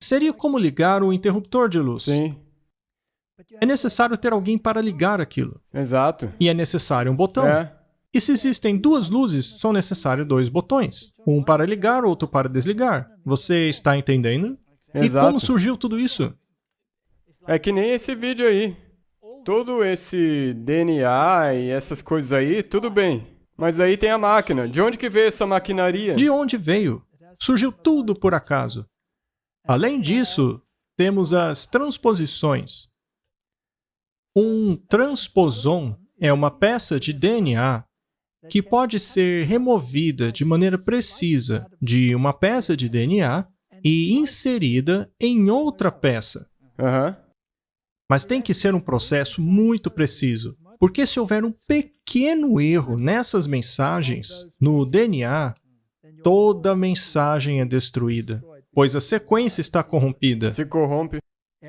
Seria como ligar um interruptor de luz. Sim. É necessário ter alguém para ligar aquilo. Exato. E é necessário um botão. E se existem duas luzes, são necessários dois botões. Um para ligar, outro para desligar. Você está entendendo? Exato. E como surgiu tudo isso? É que nem esse vídeo aí. Todo esse DNA e essas coisas aí, tudo bem. Mas aí tem a máquina. De onde que veio essa maquinaria? De onde veio? Surgiu tudo por acaso. Além disso, temos as transposições. Um transposon é uma peça de DNA que pode ser removida de maneira precisa de uma peça de DNA e inserida em outra peça. Mas tem que ser um processo muito preciso, porque se houver um pequeno erro nessas mensagens, no DNA, toda a mensagem é destruída, pois a sequência está corrompida. Se corrompe.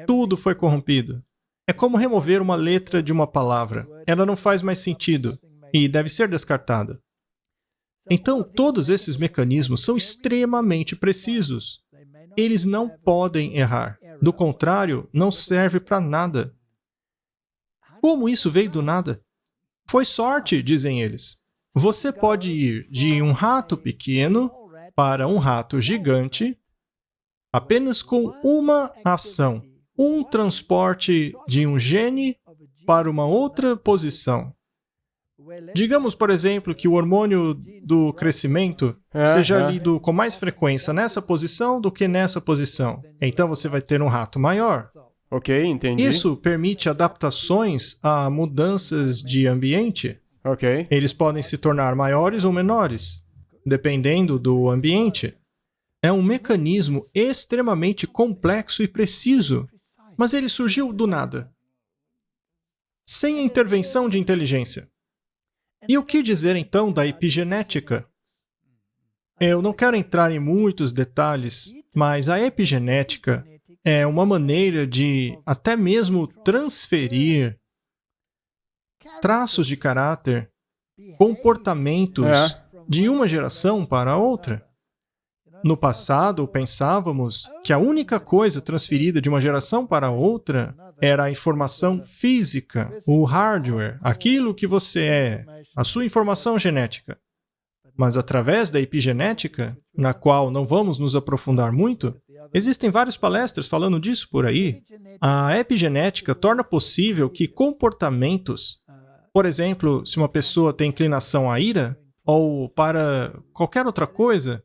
Tudo foi corrompido. É como remover uma letra de uma palavra. Ela não faz mais sentido e deve ser descartada. Então, todos esses mecanismos são extremamente precisos. Eles não podem errar. Do contrário, não serve para nada. Como isso veio do nada? Foi sorte, dizem eles. Você pode ir de um rato pequeno para um rato gigante apenas com uma ação. Um transporte de um gene para uma outra posição. Digamos, por exemplo, que o hormônio do crescimento seja lido com mais frequência nessa posição do que nessa posição. Então você vai ter um rato maior. Ok, entendi. Isso permite adaptações a mudanças de ambiente. Eles podem se tornar maiores ou menores, dependendo do ambiente. é um mecanismo extremamente complexo e preciso, mas ele surgiu do nada, sem a intervenção de inteligência. E o que dizer então da epigenética? Eu não quero entrar em muitos detalhes, mas a epigenética é uma maneira de até mesmo transferir traços de caráter, comportamentos de uma geração para a outra. No passado, pensávamos que a única coisa transferida de uma geração para a outra era a informação física, o hardware, aquilo que você é, a sua informação genética. Mas através da epigenética, na qual não vamos nos aprofundar muito, existem várias palestras falando disso por aí. A epigenética torna possível que comportamentos, por exemplo, se uma pessoa tem inclinação à ira, ou para qualquer outra coisa.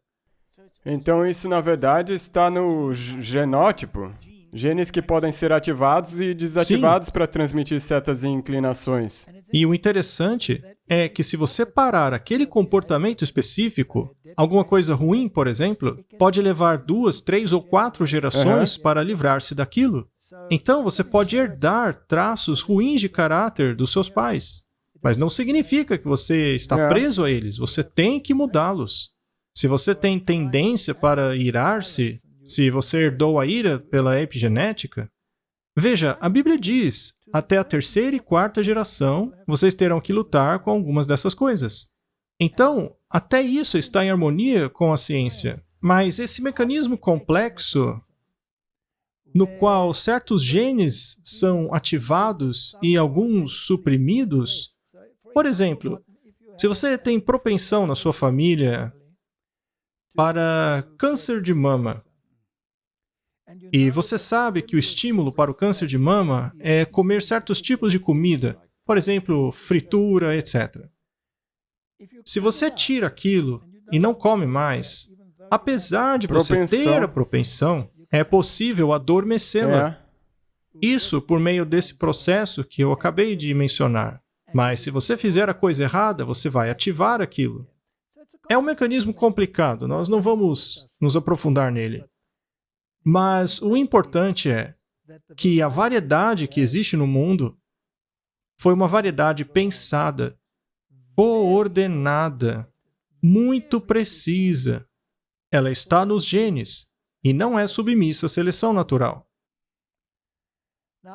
Então isso, na verdade, está no genótipo. Genes que podem ser ativados e desativados para transmitir certas inclinações. E o interessante é que se você parar aquele comportamento específico, alguma coisa ruim, por exemplo, pode levar 2, 3 ou 4 gerações para livrar-se daquilo. Então você pode herdar traços ruins de caráter dos seus pais. Mas não significa que você está preso a eles, você tem que mudá-los. Se você tem tendência para irar-se, se você herdou a ira pela epigenética, veja, a Bíblia diz, até a 3ª e 4ª geração, vocês terão que lutar com algumas dessas coisas. Então, até isso está em harmonia com a ciência. Mas esse mecanismo complexo, no qual certos genes são ativados e alguns suprimidos, por exemplo, se você tem propensão na sua família para câncer de mama, e você sabe que o estímulo para o câncer de mama é comer certos tipos de comida, por exemplo, fritura, etc. Se você tira aquilo e não come mais, apesar de você ter a propensão, é possível adormecê-la. Isso por meio desse processo que eu acabei de mencionar. Mas se você fizer a coisa errada, você vai ativar aquilo. É um mecanismo complicado, nós não vamos nos aprofundar nele. Mas o importante é que a variedade que existe no mundo foi uma variedade pensada, coordenada, muito precisa. Ela está nos genes e não é submissa à seleção natural.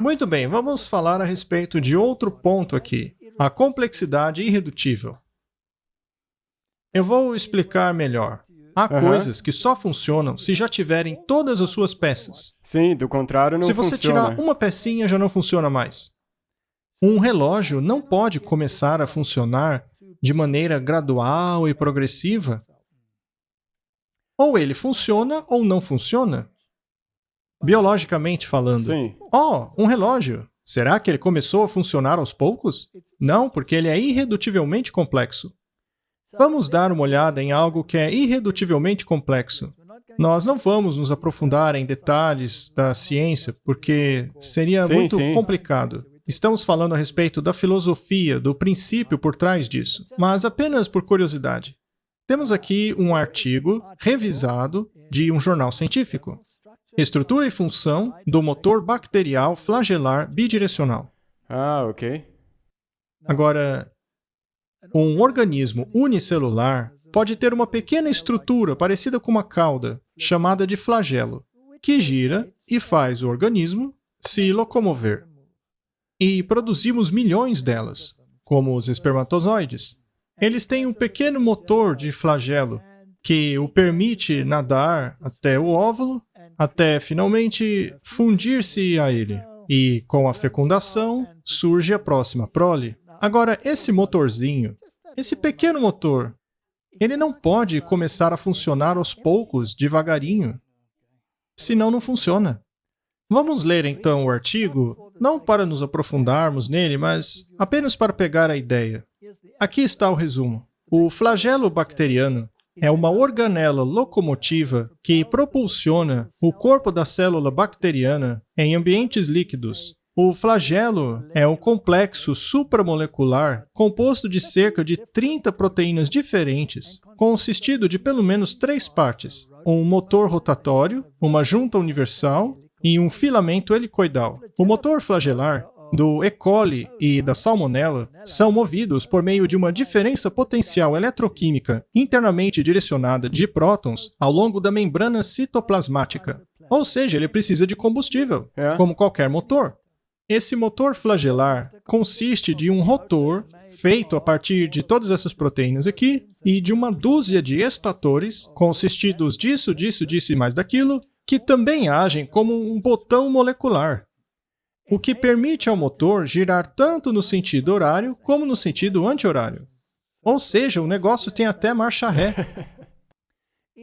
Muito bem, vamos falar a respeito de outro ponto aqui, a complexidade irredutível. Eu vou explicar melhor. Há coisas que só funcionam se já tiverem todas as suas peças. Sim, do contrário não funciona. Se você tirar uma pecinha, já não funciona mais. Um relógio não pode começar a funcionar de maneira gradual e progressiva. Ou ele funciona ou não funciona. Biologicamente falando. Sim. Um relógio. Será que ele começou a funcionar aos poucos? Não, porque ele é irredutivelmente complexo. Vamos dar uma olhada em algo que é irredutivelmente complexo. Nós não vamos nos aprofundar em detalhes da ciência, porque seria muito complicado. Estamos falando a respeito da filosofia, do princípio por trás disso, mas apenas por curiosidade. Temos aqui um artigo revisado de um jornal científico. Estrutura e função do motor bacterial flagelar bidirecional. Ok. Agora, um organismo unicelular pode ter uma pequena estrutura parecida com uma cauda, chamada de flagelo, que gira e faz o organismo se locomover. E produzimos milhões delas, como os espermatozoides. Eles têm um pequeno motor de flagelo, que o permite nadar até o óvulo, até finalmente fundir-se a ele. E com a fecundação, surge a próxima prole. Agora, esse motorzinho, esse pequeno motor, ele não pode começar a funcionar aos poucos, devagarinho. Senão não funciona. Vamos ler então o artigo, não para nos aprofundarmos nele, mas apenas para pegar a ideia. Aqui está o resumo. O flagelo bacteriano é uma organela locomotiva que propulsiona o corpo da célula bacteriana em ambientes líquidos. O flagelo é um complexo supramolecular composto de cerca de 30 proteínas diferentes, consistido de pelo menos 3 partes. um motor rotatório, uma junta universal e um filamento helicoidal. O motor flagelar do E. coli e da Salmonella são movidos por meio de uma diferença potencial eletroquímica internamente direcionada de prótons ao longo da membrana citoplasmática. Ou seja, ele precisa de combustível, como qualquer motor. Esse motor flagelar consiste de um rotor feito a partir de todas essas proteínas aqui e de uma dúzia de estatores consistidos disso e mais daquilo, que também agem como um botão molecular, o que permite ao motor girar tanto no sentido horário como no sentido anti-horário. Ou seja, o negócio tem até marcha ré.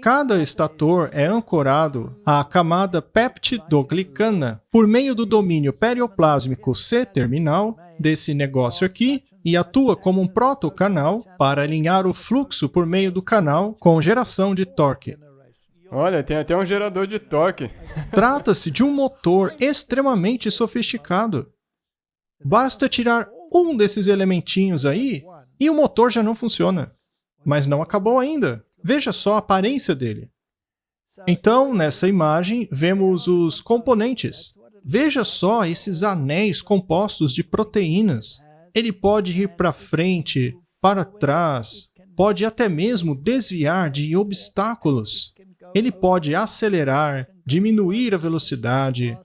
Cada estator é ancorado à camada peptidoglicana por meio do domínio perioplásmico C-terminal desse negócio aqui e atua como um protocanal para alinhar o fluxo por meio do canal com geração de torque. Olha, tem até um gerador de torque. Trata-se de um motor extremamente sofisticado. Basta tirar um desses elementinhos aí e o motor já não funciona. Mas não acabou ainda. Veja só a aparência dele. Então, nessa imagem, vemos os componentes. Veja só esses anéis compostos de proteínas. Ele pode ir para frente, para trás, pode até mesmo desviar de obstáculos. Ele pode acelerar, diminuir a velocidade.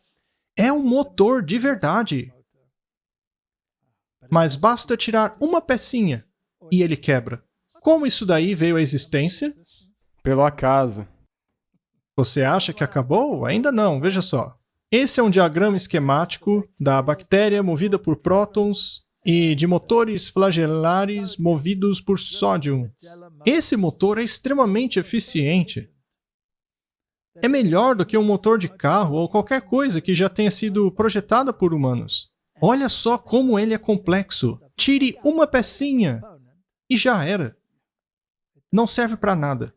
É um motor de verdade. Mas basta tirar uma pecinha e ele quebra. Como isso daí veio à existência? Pelo acaso. Você acha que acabou? Ainda não, veja só. Esse é um diagrama esquemático da bactéria movida por prótons e de motores flagelares movidos por sódio. Esse motor é extremamente eficiente. É melhor do que um motor de carro ou qualquer coisa que já tenha sido projetada por humanos. Olha só como ele é complexo. Tire uma pecinha e já era. Não serve para nada.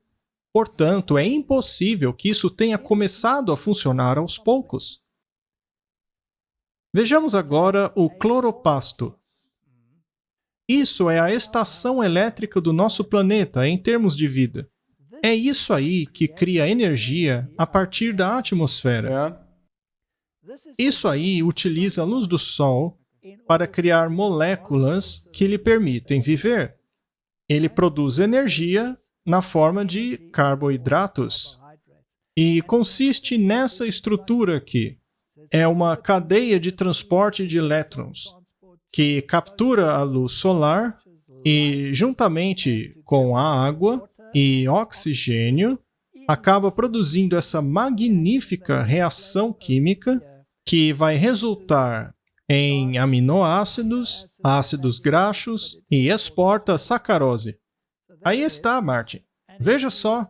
Portanto, é impossível que isso tenha começado a funcionar aos poucos. Vejamos agora o cloroplasto. Isso é a estação elétrica do nosso planeta em termos de vida. É isso aí que cria energia a partir da atmosfera. Isso aí utiliza a luz do Sol para criar moléculas que lhe permitem viver. Ele produz energia na forma de carboidratos e consiste nessa estrutura aqui. É uma cadeia de transporte de elétrons que captura a luz solar e, juntamente com a água e oxigênio, acaba produzindo essa magnífica reação química que vai resultar em aminoácidos, ácidos graxos e exporta sacarose. Aí está, Martin. Veja só.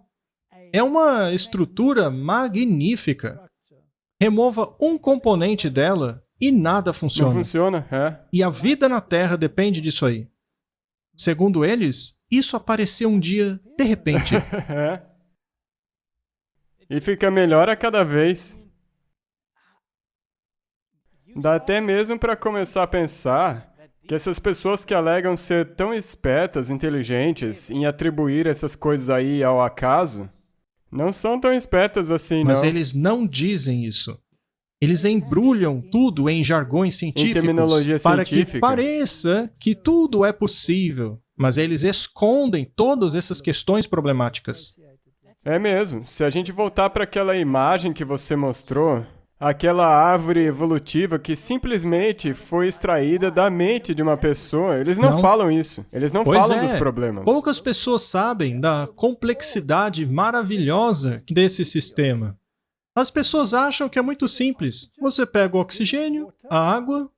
É uma estrutura magnífica. Remova um componente dela e nada funciona. Não funciona, E a vida na Terra depende disso aí. Segundo eles, isso apareceu um dia de repente. E fica melhor a cada vez. Dá até mesmo para começar a pensar que essas pessoas que alegam ser tão espertas, inteligentes, em atribuir essas coisas aí ao acaso, não são tão espertas assim, Mas não. eles não dizem isso. Eles embrulham tudo em jargões científicos para que pareça que tudo é possível, mas eles escondem todas essas questões problemáticas. É mesmo. Se a gente voltar para aquela imagem que você mostrou, aquela árvore evolutiva que simplesmente foi extraída da mente de uma pessoa, eles não falam isso. Eles não falam dos problemas. Poucas pessoas sabem da complexidade maravilhosa desse sistema. As pessoas acham que é muito simples. Você pega o oxigênio, a água,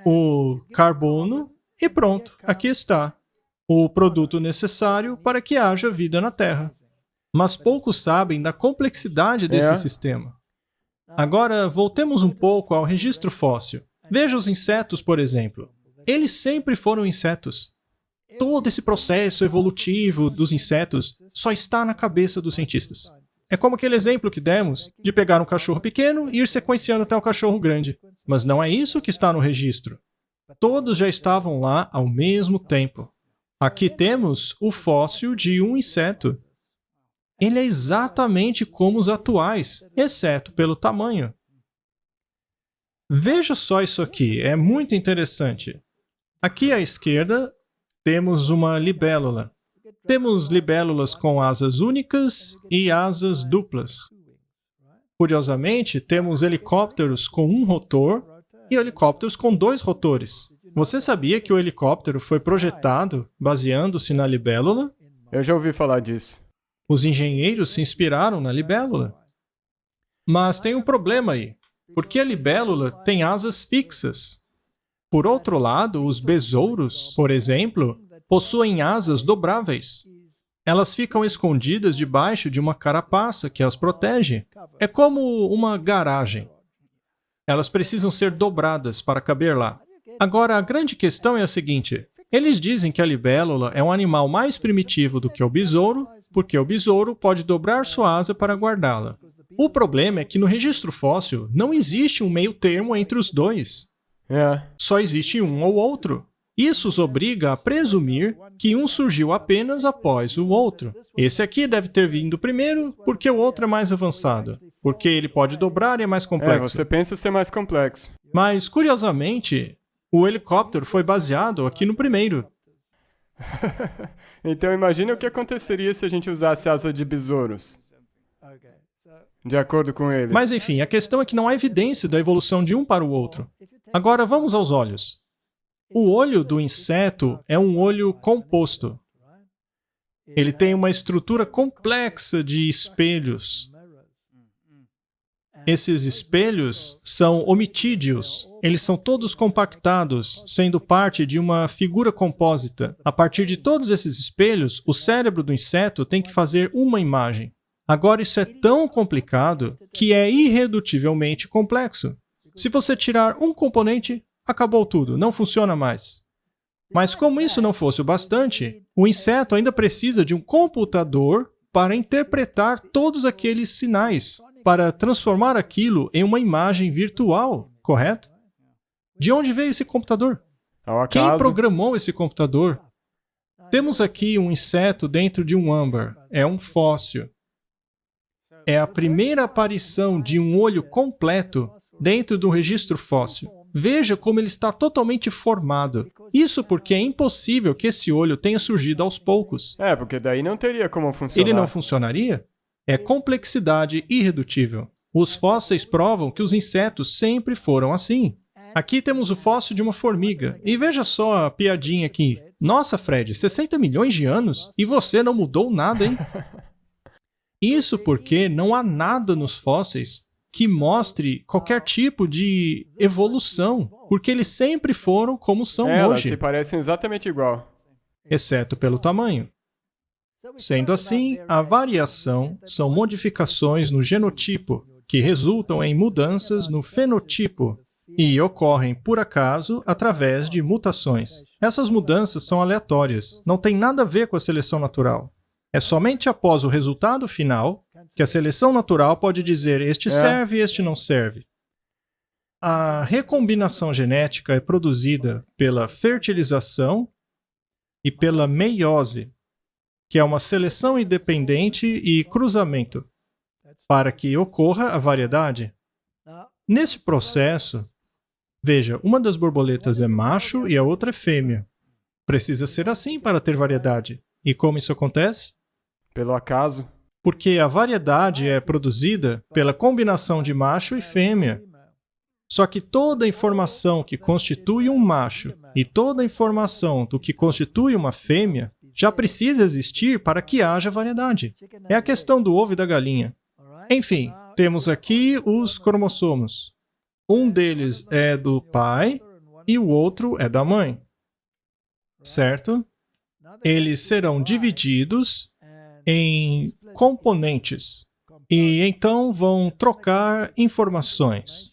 o carbono e pronto, aqui está. O produto necessário para que haja vida na Terra. Mas poucos sabem da complexidade desse sistema. Agora, voltemos um pouco ao registro fóssil. Veja os insetos, por exemplo. Eles sempre foram insetos. Todo esse processo evolutivo dos insetos só está na cabeça dos cientistas. É como aquele exemplo que demos de pegar um cachorro pequeno e ir sequenciando até o cachorro grande. Mas não é isso que está no registro. Todos já estavam lá ao mesmo tempo. Aqui temos o fóssil de um inseto. Ele é exatamente como os atuais, exceto pelo tamanho. Veja só isso aqui, é muito interessante. Aqui à esquerda, temos uma libélula. Temos libélulas com asas únicas e asas duplas. Curiosamente, temos helicópteros com um rotor e helicópteros com 2 rotores. Você sabia que o helicóptero foi projetado baseando-se na libélula? Eu já ouvi falar disso. Os engenheiros se inspiraram na libélula. Mas tem um problema aí, porque a libélula tem asas fixas. Por outro lado, os besouros, por exemplo, possuem asas dobráveis. Elas ficam escondidas debaixo de uma carapaça que as protege. É como uma garagem. Elas precisam ser dobradas para caber lá. Agora, a grande questão é a seguinte. Eles dizem que a libélula é um animal mais primitivo do que o besouro, porque o besouro pode dobrar sua asa para guardá-la. O problema é que no registro fóssil não existe um meio termo entre os dois. Só existe um ou outro. Isso os obriga a presumir que um surgiu apenas após o outro. Esse aqui deve ter vindo primeiro porque o outro é mais avançado. Porque ele pode dobrar e é mais complexo. Você pensa ser mais complexo. Mas, curiosamente, o helicóptero foi baseado aqui no primeiro. Então imagine o que aconteceria se a gente usasse asa de besouros. De acordo com ele. Mas enfim, a questão é que não há evidência da evolução de um para o outro. Agora vamos aos olhos. O olho do inseto é um olho composto. Ele tem uma estrutura complexa de espelhos. Esses espelhos são homitídeos. Eles são todos compactados, sendo parte de uma figura compósita. A partir de todos esses espelhos, o cérebro do inseto tem que fazer uma imagem. Agora, isso é tão complicado que é irredutivelmente complexo. Se você tirar um componente, acabou tudo, não funciona mais. Mas como isso não fosse o bastante, o inseto ainda precisa de um computador para interpretar todos aqueles sinais, para transformar aquilo em uma imagem virtual, correto? De onde veio esse computador? Quem programou esse computador? Temos aqui um inseto dentro de um âmbar, é um fóssil. É a primeira aparição de um olho completo dentro do registro fóssil. Veja como ele está totalmente formado. Isso porque é impossível que esse olho tenha surgido aos poucos. Porque daí não teria como funcionar. Ele não funcionaria? É complexidade irredutível. Os fósseis provam que os insetos sempre foram assim. Aqui temos o fóssil de uma formiga. E veja só a piadinha aqui. Nossa, Fred, 60 milhões de anos? E você não mudou nada, hein? Isso porque não há nada nos fósseis que mostre qualquer tipo de evolução, porque eles sempre foram como são Elas hoje. se parecem exatamente igual. Exceto pelo tamanho. Sendo assim, a variação são modificações no genotipo, que resultam em mudanças no fenotipo, e ocorrem, por acaso, através de mutações. Essas mudanças são aleatórias, não têm nada a ver com a seleção natural. É somente após o resultado final que a seleção natural pode dizer este serve e este não serve. A recombinação genética é produzida pela fertilização e pela meiose, que é uma seleção independente e cruzamento, para que ocorra a variedade. Nesse processo, veja, uma das borboletas é macho e a outra é fêmea. Precisa ser assim para ter variedade. E como isso acontece? Pelo acaso. Porque a variedade é produzida pela combinação de macho e fêmea. Só que toda a informação que constitui um macho e toda a informação do que constitui uma fêmea já precisa existir para que haja variedade. É a questão do ovo e da galinha. Enfim, temos aqui os cromossomos. Um deles é do pai e o outro é da mãe. Certo? Eles serão divididos em componentes e então vão trocar informações.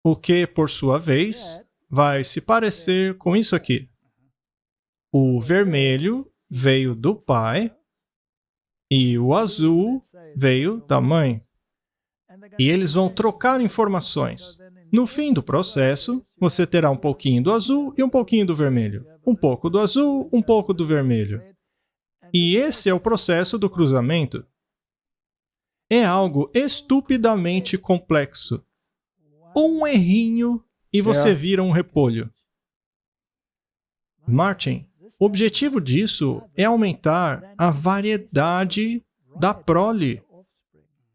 O que, por sua vez, vai se parecer com isso aqui. O vermelho veio do pai e o azul veio da mãe. E eles vão trocar informações. No fim do processo, você terá um pouquinho do azul e um pouquinho do vermelho. Um pouco do azul, um pouco do vermelho. E esse é o processo do cruzamento. É algo estupidamente complexo. Um errinho e você vira um repolho. Martin, o objetivo disso é aumentar a variedade da prole.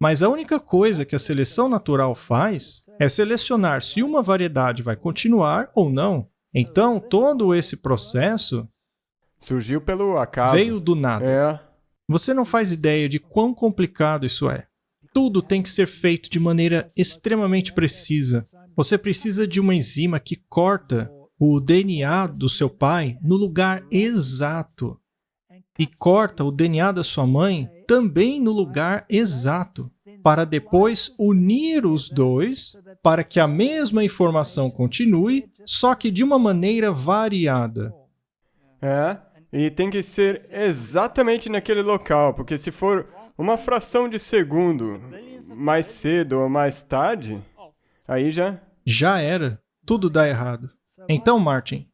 Mas a única coisa que a seleção natural faz é selecionar se uma variedade vai continuar ou não. Então, todo esse processo surgiu pelo acaso. Veio do nada. Você não faz ideia de quão complicado isso é. Tudo tem que ser feito de maneira extremamente precisa. Você precisa de uma enzima que corta o DNA do seu pai no lugar exato. E corta o DNA da sua mãe também no lugar exato, para depois unir os dois para que a mesma informação continue, só que de uma maneira variada. E tem que ser exatamente naquele local, porque se for uma fração de segundo mais cedo ou mais tarde, aí já era. Tudo dá errado. Então, Martin,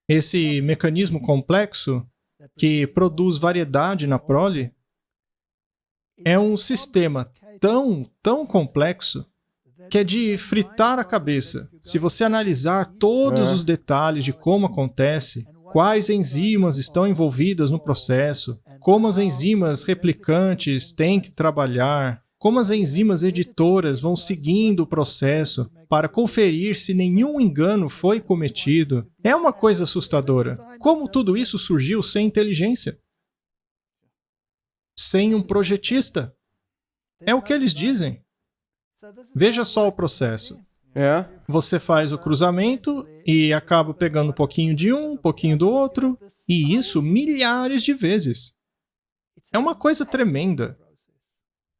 esse mecanismo complexo que produz variedade na prole é um sistema tão complexo que é de fritar a cabeça. Se você analisar todos os detalhes de como acontece, quais enzimas estão envolvidas no processo, como as enzimas replicantes têm que trabalhar, como as enzimas editoras vão seguindo o processo para conferir se nenhum engano foi cometido. É uma coisa assustadora. Como tudo isso surgiu sem inteligência? Sem um projetista? É o que eles dizem. Veja só o processo. Você faz o cruzamento e acaba pegando um pouquinho de um pouquinho do outro, e isso milhares de vezes. É uma coisa tremenda.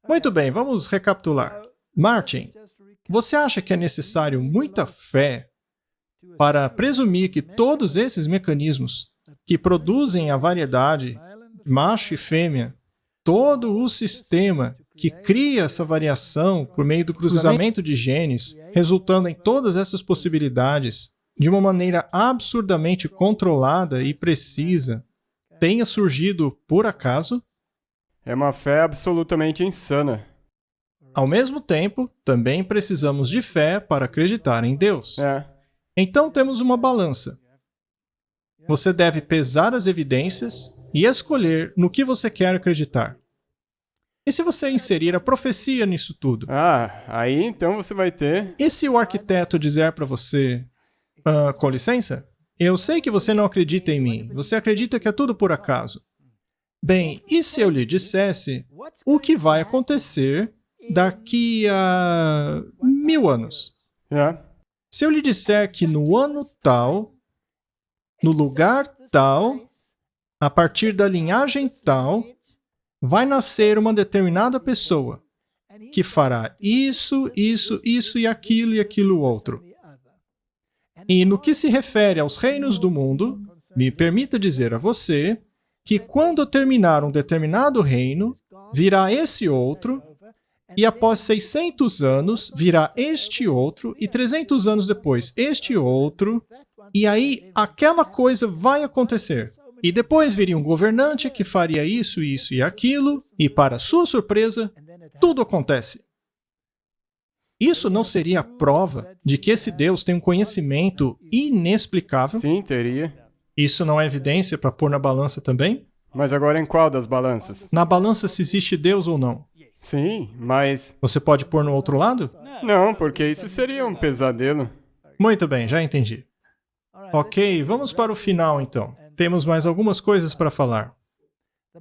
Muito bem, vamos recapitular. Martin, você acha que é necessário muita fé para presumir que todos esses mecanismos que produzem a variedade, macho e fêmea, todo o sistema que cria essa variação por meio do cruzamento de genes, resultando em todas essas possibilidades, de uma maneira absurdamente controlada e precisa, tenha surgido por acaso? É uma fé absolutamente insana. Ao mesmo tempo, também precisamos de fé para acreditar em Deus. Então temos uma balança. Você deve pesar as evidências e escolher no que você quer acreditar. E se você inserir a profecia nisso tudo? Aí então você vai ter... E se o arquiteto dizer para você, com licença, eu sei que você não acredita em mim, você acredita que é tudo por acaso. Bem, e se eu lhe dissesse o que vai acontecer daqui a 1000 anos? Se eu lhe disser que no ano tal, no lugar tal, a partir da linhagem tal, vai nascer uma determinada pessoa que fará isso, isso, isso e aquilo outro. E no que se refere aos reinos do mundo, me permita dizer a você que quando terminar um determinado reino, virá esse outro, e após 600 anos, virá este outro, e 300 anos depois, este outro, e aí aquela coisa vai acontecer. E depois viria um governante que faria isso, isso e aquilo, e para sua surpresa, tudo acontece. Isso não seria a prova de que esse Deus tem um conhecimento inexplicável? Sim, teria. Isso não é evidência para pôr na balança também? Mas agora em qual das balanças? Na balança se existe Deus ou não. Sim, mas... Você pode pôr no outro lado? Não, porque isso seria um pesadelo. Muito bem, já entendi. Ok, vamos para o final então. Temos mais algumas coisas para falar.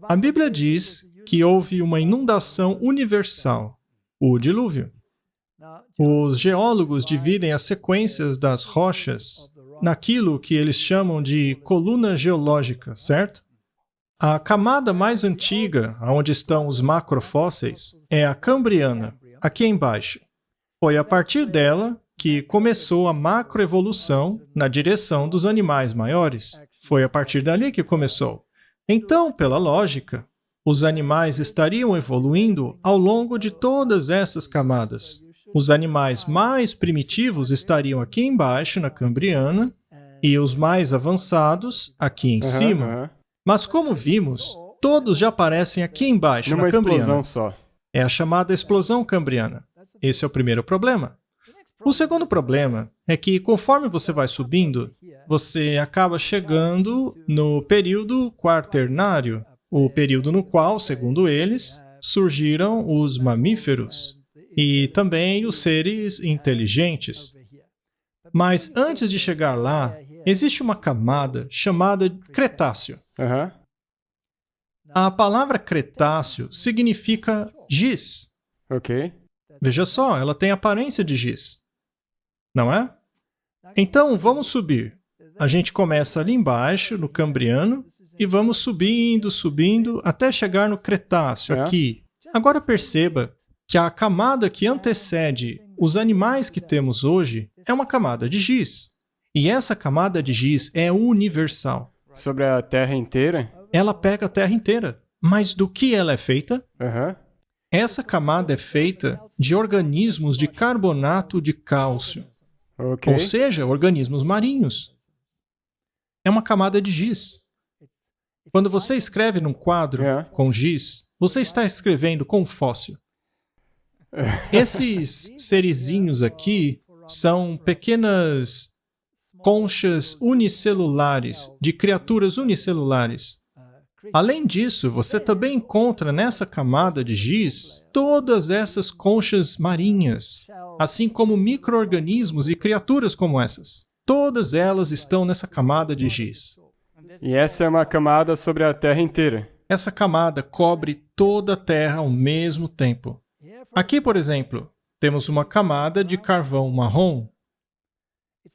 A Bíblia diz que houve uma inundação universal, o dilúvio. Os geólogos dividem as sequências das rochas naquilo que eles chamam de coluna geológica, certo? A camada mais antiga, onde estão os macrofósseis, é a Cambriana, aqui embaixo. Foi a partir dela que começou a macroevolução na direção dos animais maiores. Foi a partir dali que começou. Então, pela lógica, os animais estariam evoluindo ao longo de todas essas camadas. Os animais mais primitivos estariam aqui embaixo, na Cambriana, e os mais avançados aqui em cima. Mas como vimos, todos já aparecem aqui embaixo, numa na Cambriana. explosão só. É a chamada explosão cambriana. Esse é o primeiro problema. O segundo problema é que, conforme você vai subindo, você acaba chegando no período quaternário, o período no qual, segundo eles, surgiram os mamíferos e também os seres inteligentes. Mas antes de chegar lá, existe uma camada chamada Cretáceo. A palavra Cretáceo significa giz. Ok. Veja só, ela tem aparência de giz, não é? Então, vamos subir. A gente começa ali embaixo, no Cambriano, e vamos subindo, subindo, até chegar no Cretáceo, aqui. Agora perceba que a camada que antecede os animais que temos hoje é uma camada de giz. E essa camada de giz é universal. Sobre a Terra inteira? Ela pega a Terra inteira. Mas do que ela é feita? Aham. Essa camada é feita de organismos de carbonato de cálcio. Ok. Ou seja, organismos marinhos. É uma camada de giz. Quando você escreve num quadro com giz, você está escrevendo com fóssil. Esses serizinhos aqui são pequenas conchas unicelulares, de criaturas unicelulares. Além disso, você também encontra nessa camada de giz todas essas conchas marinhas, assim como micro-organismos e criaturas como essas. Todas elas estão nessa camada de giz. E essa é uma camada sobre a Terra inteira? Essa camada cobre toda a Terra ao mesmo tempo. Aqui, por exemplo, temos uma camada de carvão marrom.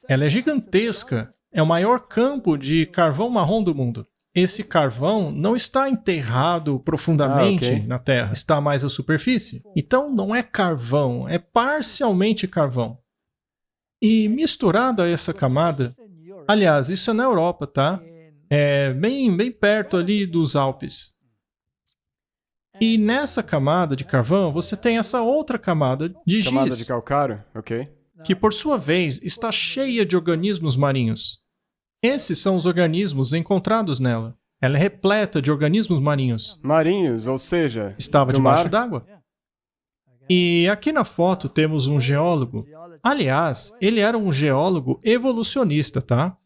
Ela é gigantesca, é o maior campo de carvão marrom do mundo. Esse carvão não está enterrado profundamente na Terra, está mais à superfície. Então não é carvão, é parcialmente carvão. E misturado a essa camada, aliás, isso é na Europa, tá? É bem perto ali dos Alpes. E nessa camada de carvão, você tem essa outra camada de giz. Camada de calcário? Ok. Que por sua vez está cheia de organismos marinhos. Esses são os organismos encontrados nela. Ela é repleta de organismos marinhos. Marinhos, ou seja... Estava debaixo d'água. E aqui na foto temos um geólogo. Aliás, ele era um geólogo evolucionista, tá?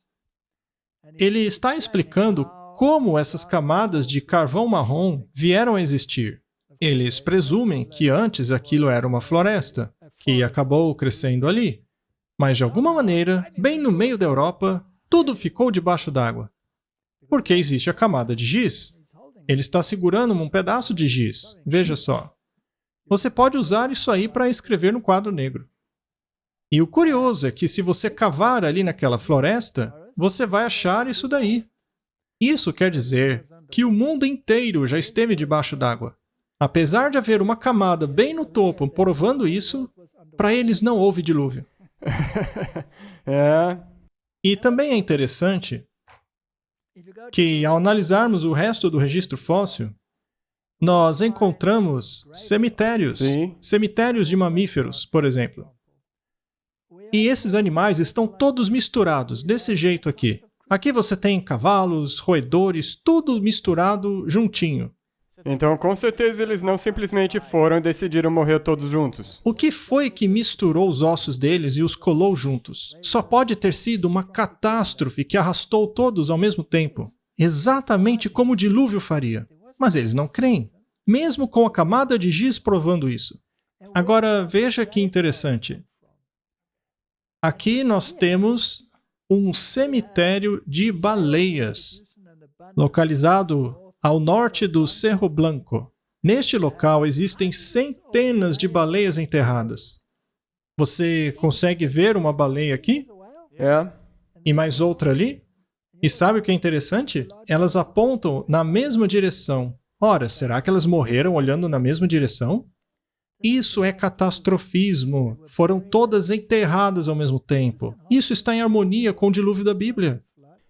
Ele está explicando como essas camadas de carvão marrom vieram a existir. Eles presumem que antes aquilo era uma floresta, que acabou crescendo ali. Mas de alguma maneira, bem no meio da Europa, tudo ficou debaixo d'água. Porque existe a camada de giz. Ele está segurando um pedaço de giz. Veja só. Você pode usar isso aí para escrever no quadro negro. E o curioso é que se você cavar ali naquela floresta, você vai achar isso daí. Isso quer dizer que o mundo inteiro já esteve debaixo d'água. Apesar de haver uma camada bem no topo provando isso, para eles não houve dilúvio. E também é interessante que, ao analisarmos o resto do registro fóssil, nós encontramos cemitérios. Sim. Cemitérios de mamíferos, por exemplo. E esses animais estão todos misturados, desse jeito aqui. Aqui você tem cavalos, roedores, tudo misturado juntinho. Então, com certeza, eles não simplesmente foram e decidiram morrer todos juntos. O que foi que misturou os ossos deles e os colou juntos? Só pode ter sido uma catástrofe que arrastou todos ao mesmo tempo. Exatamente como o dilúvio faria. Mas eles não creem, mesmo com a camada de giz provando isso. Agora, veja que interessante. Aqui nós temos um cemitério de baleias, localizado ao norte do Cerro Blanco. Neste local existem centenas de baleias enterradas. Você consegue ver uma baleia aqui? E mais outra ali? E sabe o que é interessante? Elas apontam na mesma direção. Ora, será que elas morreram olhando na mesma direção? Isso é catastrofismo. Foram todas enterradas ao mesmo tempo. Isso está em harmonia com o dilúvio da Bíblia.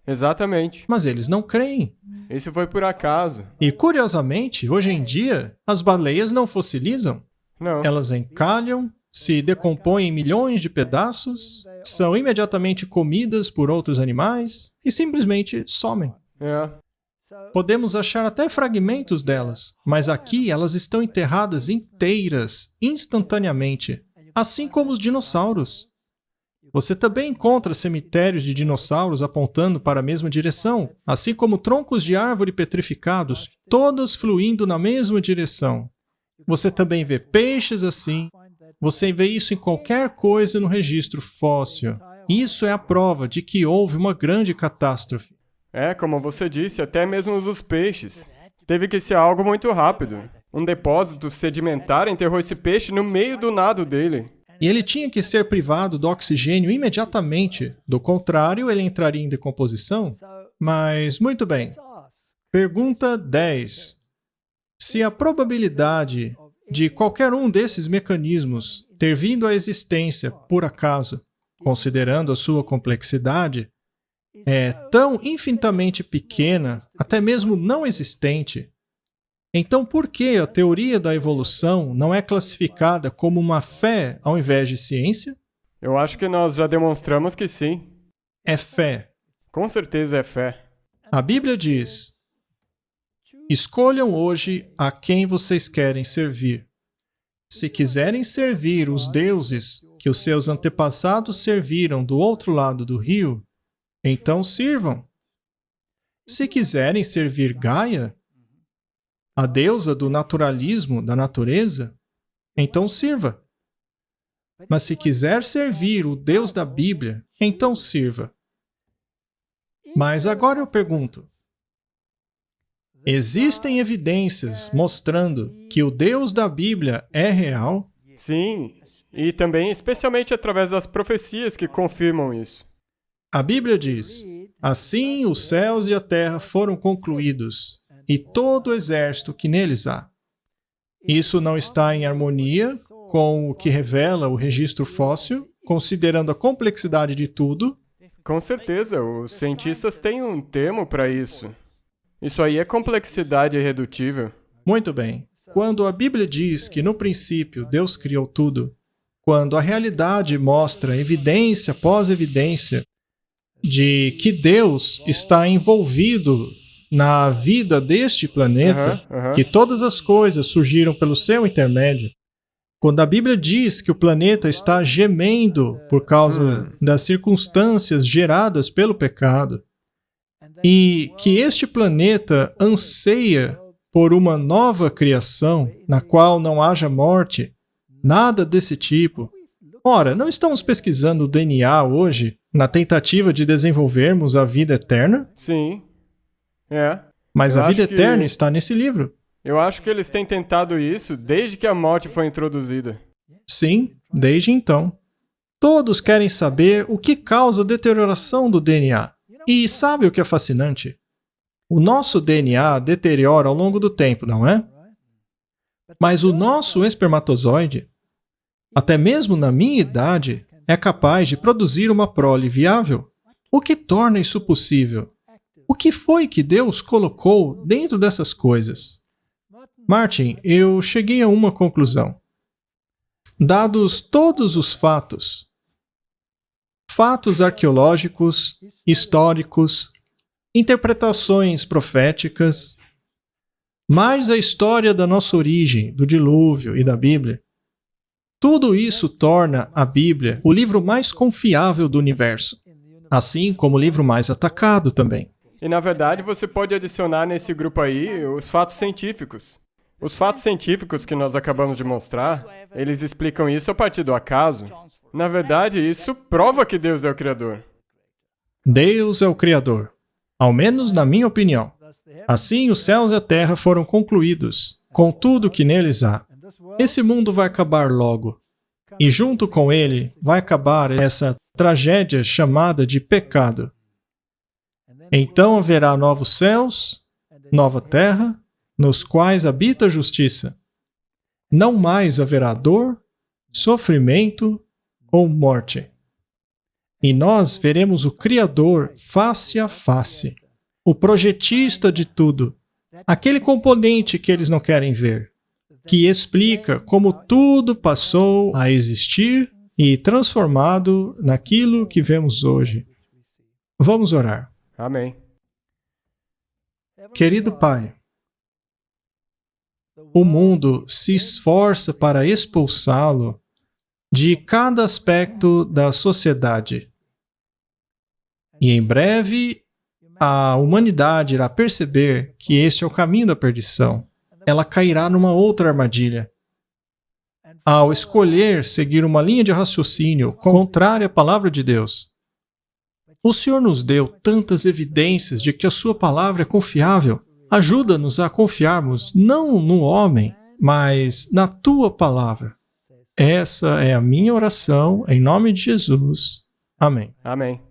Exatamente. Mas eles não creem. Isso foi por acaso. E, curiosamente, hoje em dia, as baleias não fossilizam. Não. Elas encalham, se decompõem em milhões de pedaços, são imediatamente comidas por outros animais e simplesmente somem. Podemos achar até fragmentos delas, mas aqui elas estão enterradas inteiras, instantaneamente, assim como os dinossauros. Você também encontra cemitérios de dinossauros apontando para a mesma direção, assim como troncos de árvore petrificados, todos fluindo na mesma direção. Você também vê peixes assim. Você vê isso em qualquer coisa no registro fóssil. Isso é a prova de que houve uma grande catástrofe. Como você disse, até mesmo os peixes. Teve que ser algo muito rápido. Um depósito sedimentar enterrou esse peixe no meio do nado dele. E ele tinha que ser privado do oxigênio imediatamente. Do contrário, ele entraria em decomposição. Mas, muito bem. Pergunta 10. Se a probabilidade de qualquer um desses mecanismos ter vindo à existência por acaso, considerando a sua complexidade, é tão infinitamente pequena, até mesmo não existente, então por que a teoria da evolução não é classificada como uma fé ao invés de ciência? Eu acho que nós já demonstramos que sim. É fé. Com certeza é fé. A Bíblia diz: escolham hoje a quem vocês querem servir. Se quiserem servir os deuses que os seus antepassados serviram do outro lado do rio, então sirvam. Se quiserem servir Gaia, a deusa do naturalismo da natureza, então sirva. Mas se quiser servir o Deus da Bíblia, então sirva. Mas agora eu pergunto: existem evidências mostrando que o Deus da Bíblia é real? Sim, e também especialmente através das profecias que confirmam isso. A Bíblia diz: assim os céus e a terra foram concluídos, e todo o exército que neles há. Isso não está em harmonia com o que revela o registro fóssil, considerando a complexidade de tudo? Com certeza, os cientistas têm um termo para isso. Isso aí é complexidade irredutível. Muito bem. Quando a Bíblia diz que no princípio Deus criou tudo, quando a realidade mostra evidência após evidência de que Deus está envolvido na vida deste planeta, que todas as coisas surgiram pelo seu intermédio, quando a Bíblia diz que o planeta está gemendo por causa das circunstâncias geradas pelo pecado, e que este planeta anseia por uma nova criação na qual não haja morte, nada desse tipo. Ora, não estamos pesquisando o DNA hoje na tentativa de desenvolvermos a vida eterna? Sim. Mas a vida eterna está nesse livro. Eu acho que eles têm tentado isso desde que a morte foi introduzida. Sim, desde então. Todos querem saber o que causa a deterioração do DNA. E sabe o que é fascinante? O nosso DNA deteriora ao longo do tempo, não é? Mas o nosso espermatozoide, até mesmo na minha idade, é capaz de produzir uma prole viável. O que torna isso possível? O que foi que Deus colocou dentro dessas coisas? Martin, eu cheguei a uma conclusão. Dados todos os fatos arqueológicos, históricos, interpretações proféticas, mais a história da nossa origem, do dilúvio e da Bíblia, tudo isso torna a Bíblia o livro mais confiável do universo, assim como o livro mais atacado também. E na verdade você pode adicionar nesse grupo aí os fatos científicos. Os fatos científicos que nós acabamos de mostrar, eles explicam isso a partir do acaso. Na verdade, isso prova que Deus é o Criador. Deus é o Criador, ao menos na minha opinião. Assim, os céus e a terra foram concluídos, com tudo que neles há. Esse mundo vai acabar logo. E junto com ele, vai acabar essa tragédia chamada de pecado. Então haverá novos céus, nova terra, nos quais habita a justiça. Não mais haverá dor, sofrimento ou morte. E nós veremos o Criador face a face, o projetista de tudo, aquele componente que eles não querem ver, que explica como tudo passou a existir e transformado naquilo que vemos hoje. Vamos orar. Amém. Querido Pai, o mundo se esforça para expulsá-lo de cada aspecto da sociedade. E em breve, a humanidade irá perceber que este é o caminho da perdição. Ela cairá numa outra armadilha. Ao escolher seguir uma linha de raciocínio contrária à palavra de Deus. O Senhor nos deu tantas evidências de que a sua palavra é confiável. Ajuda-nos a confiarmos não no homem, mas na tua palavra. Essa é a minha oração, em nome de Jesus. Amém. Amém.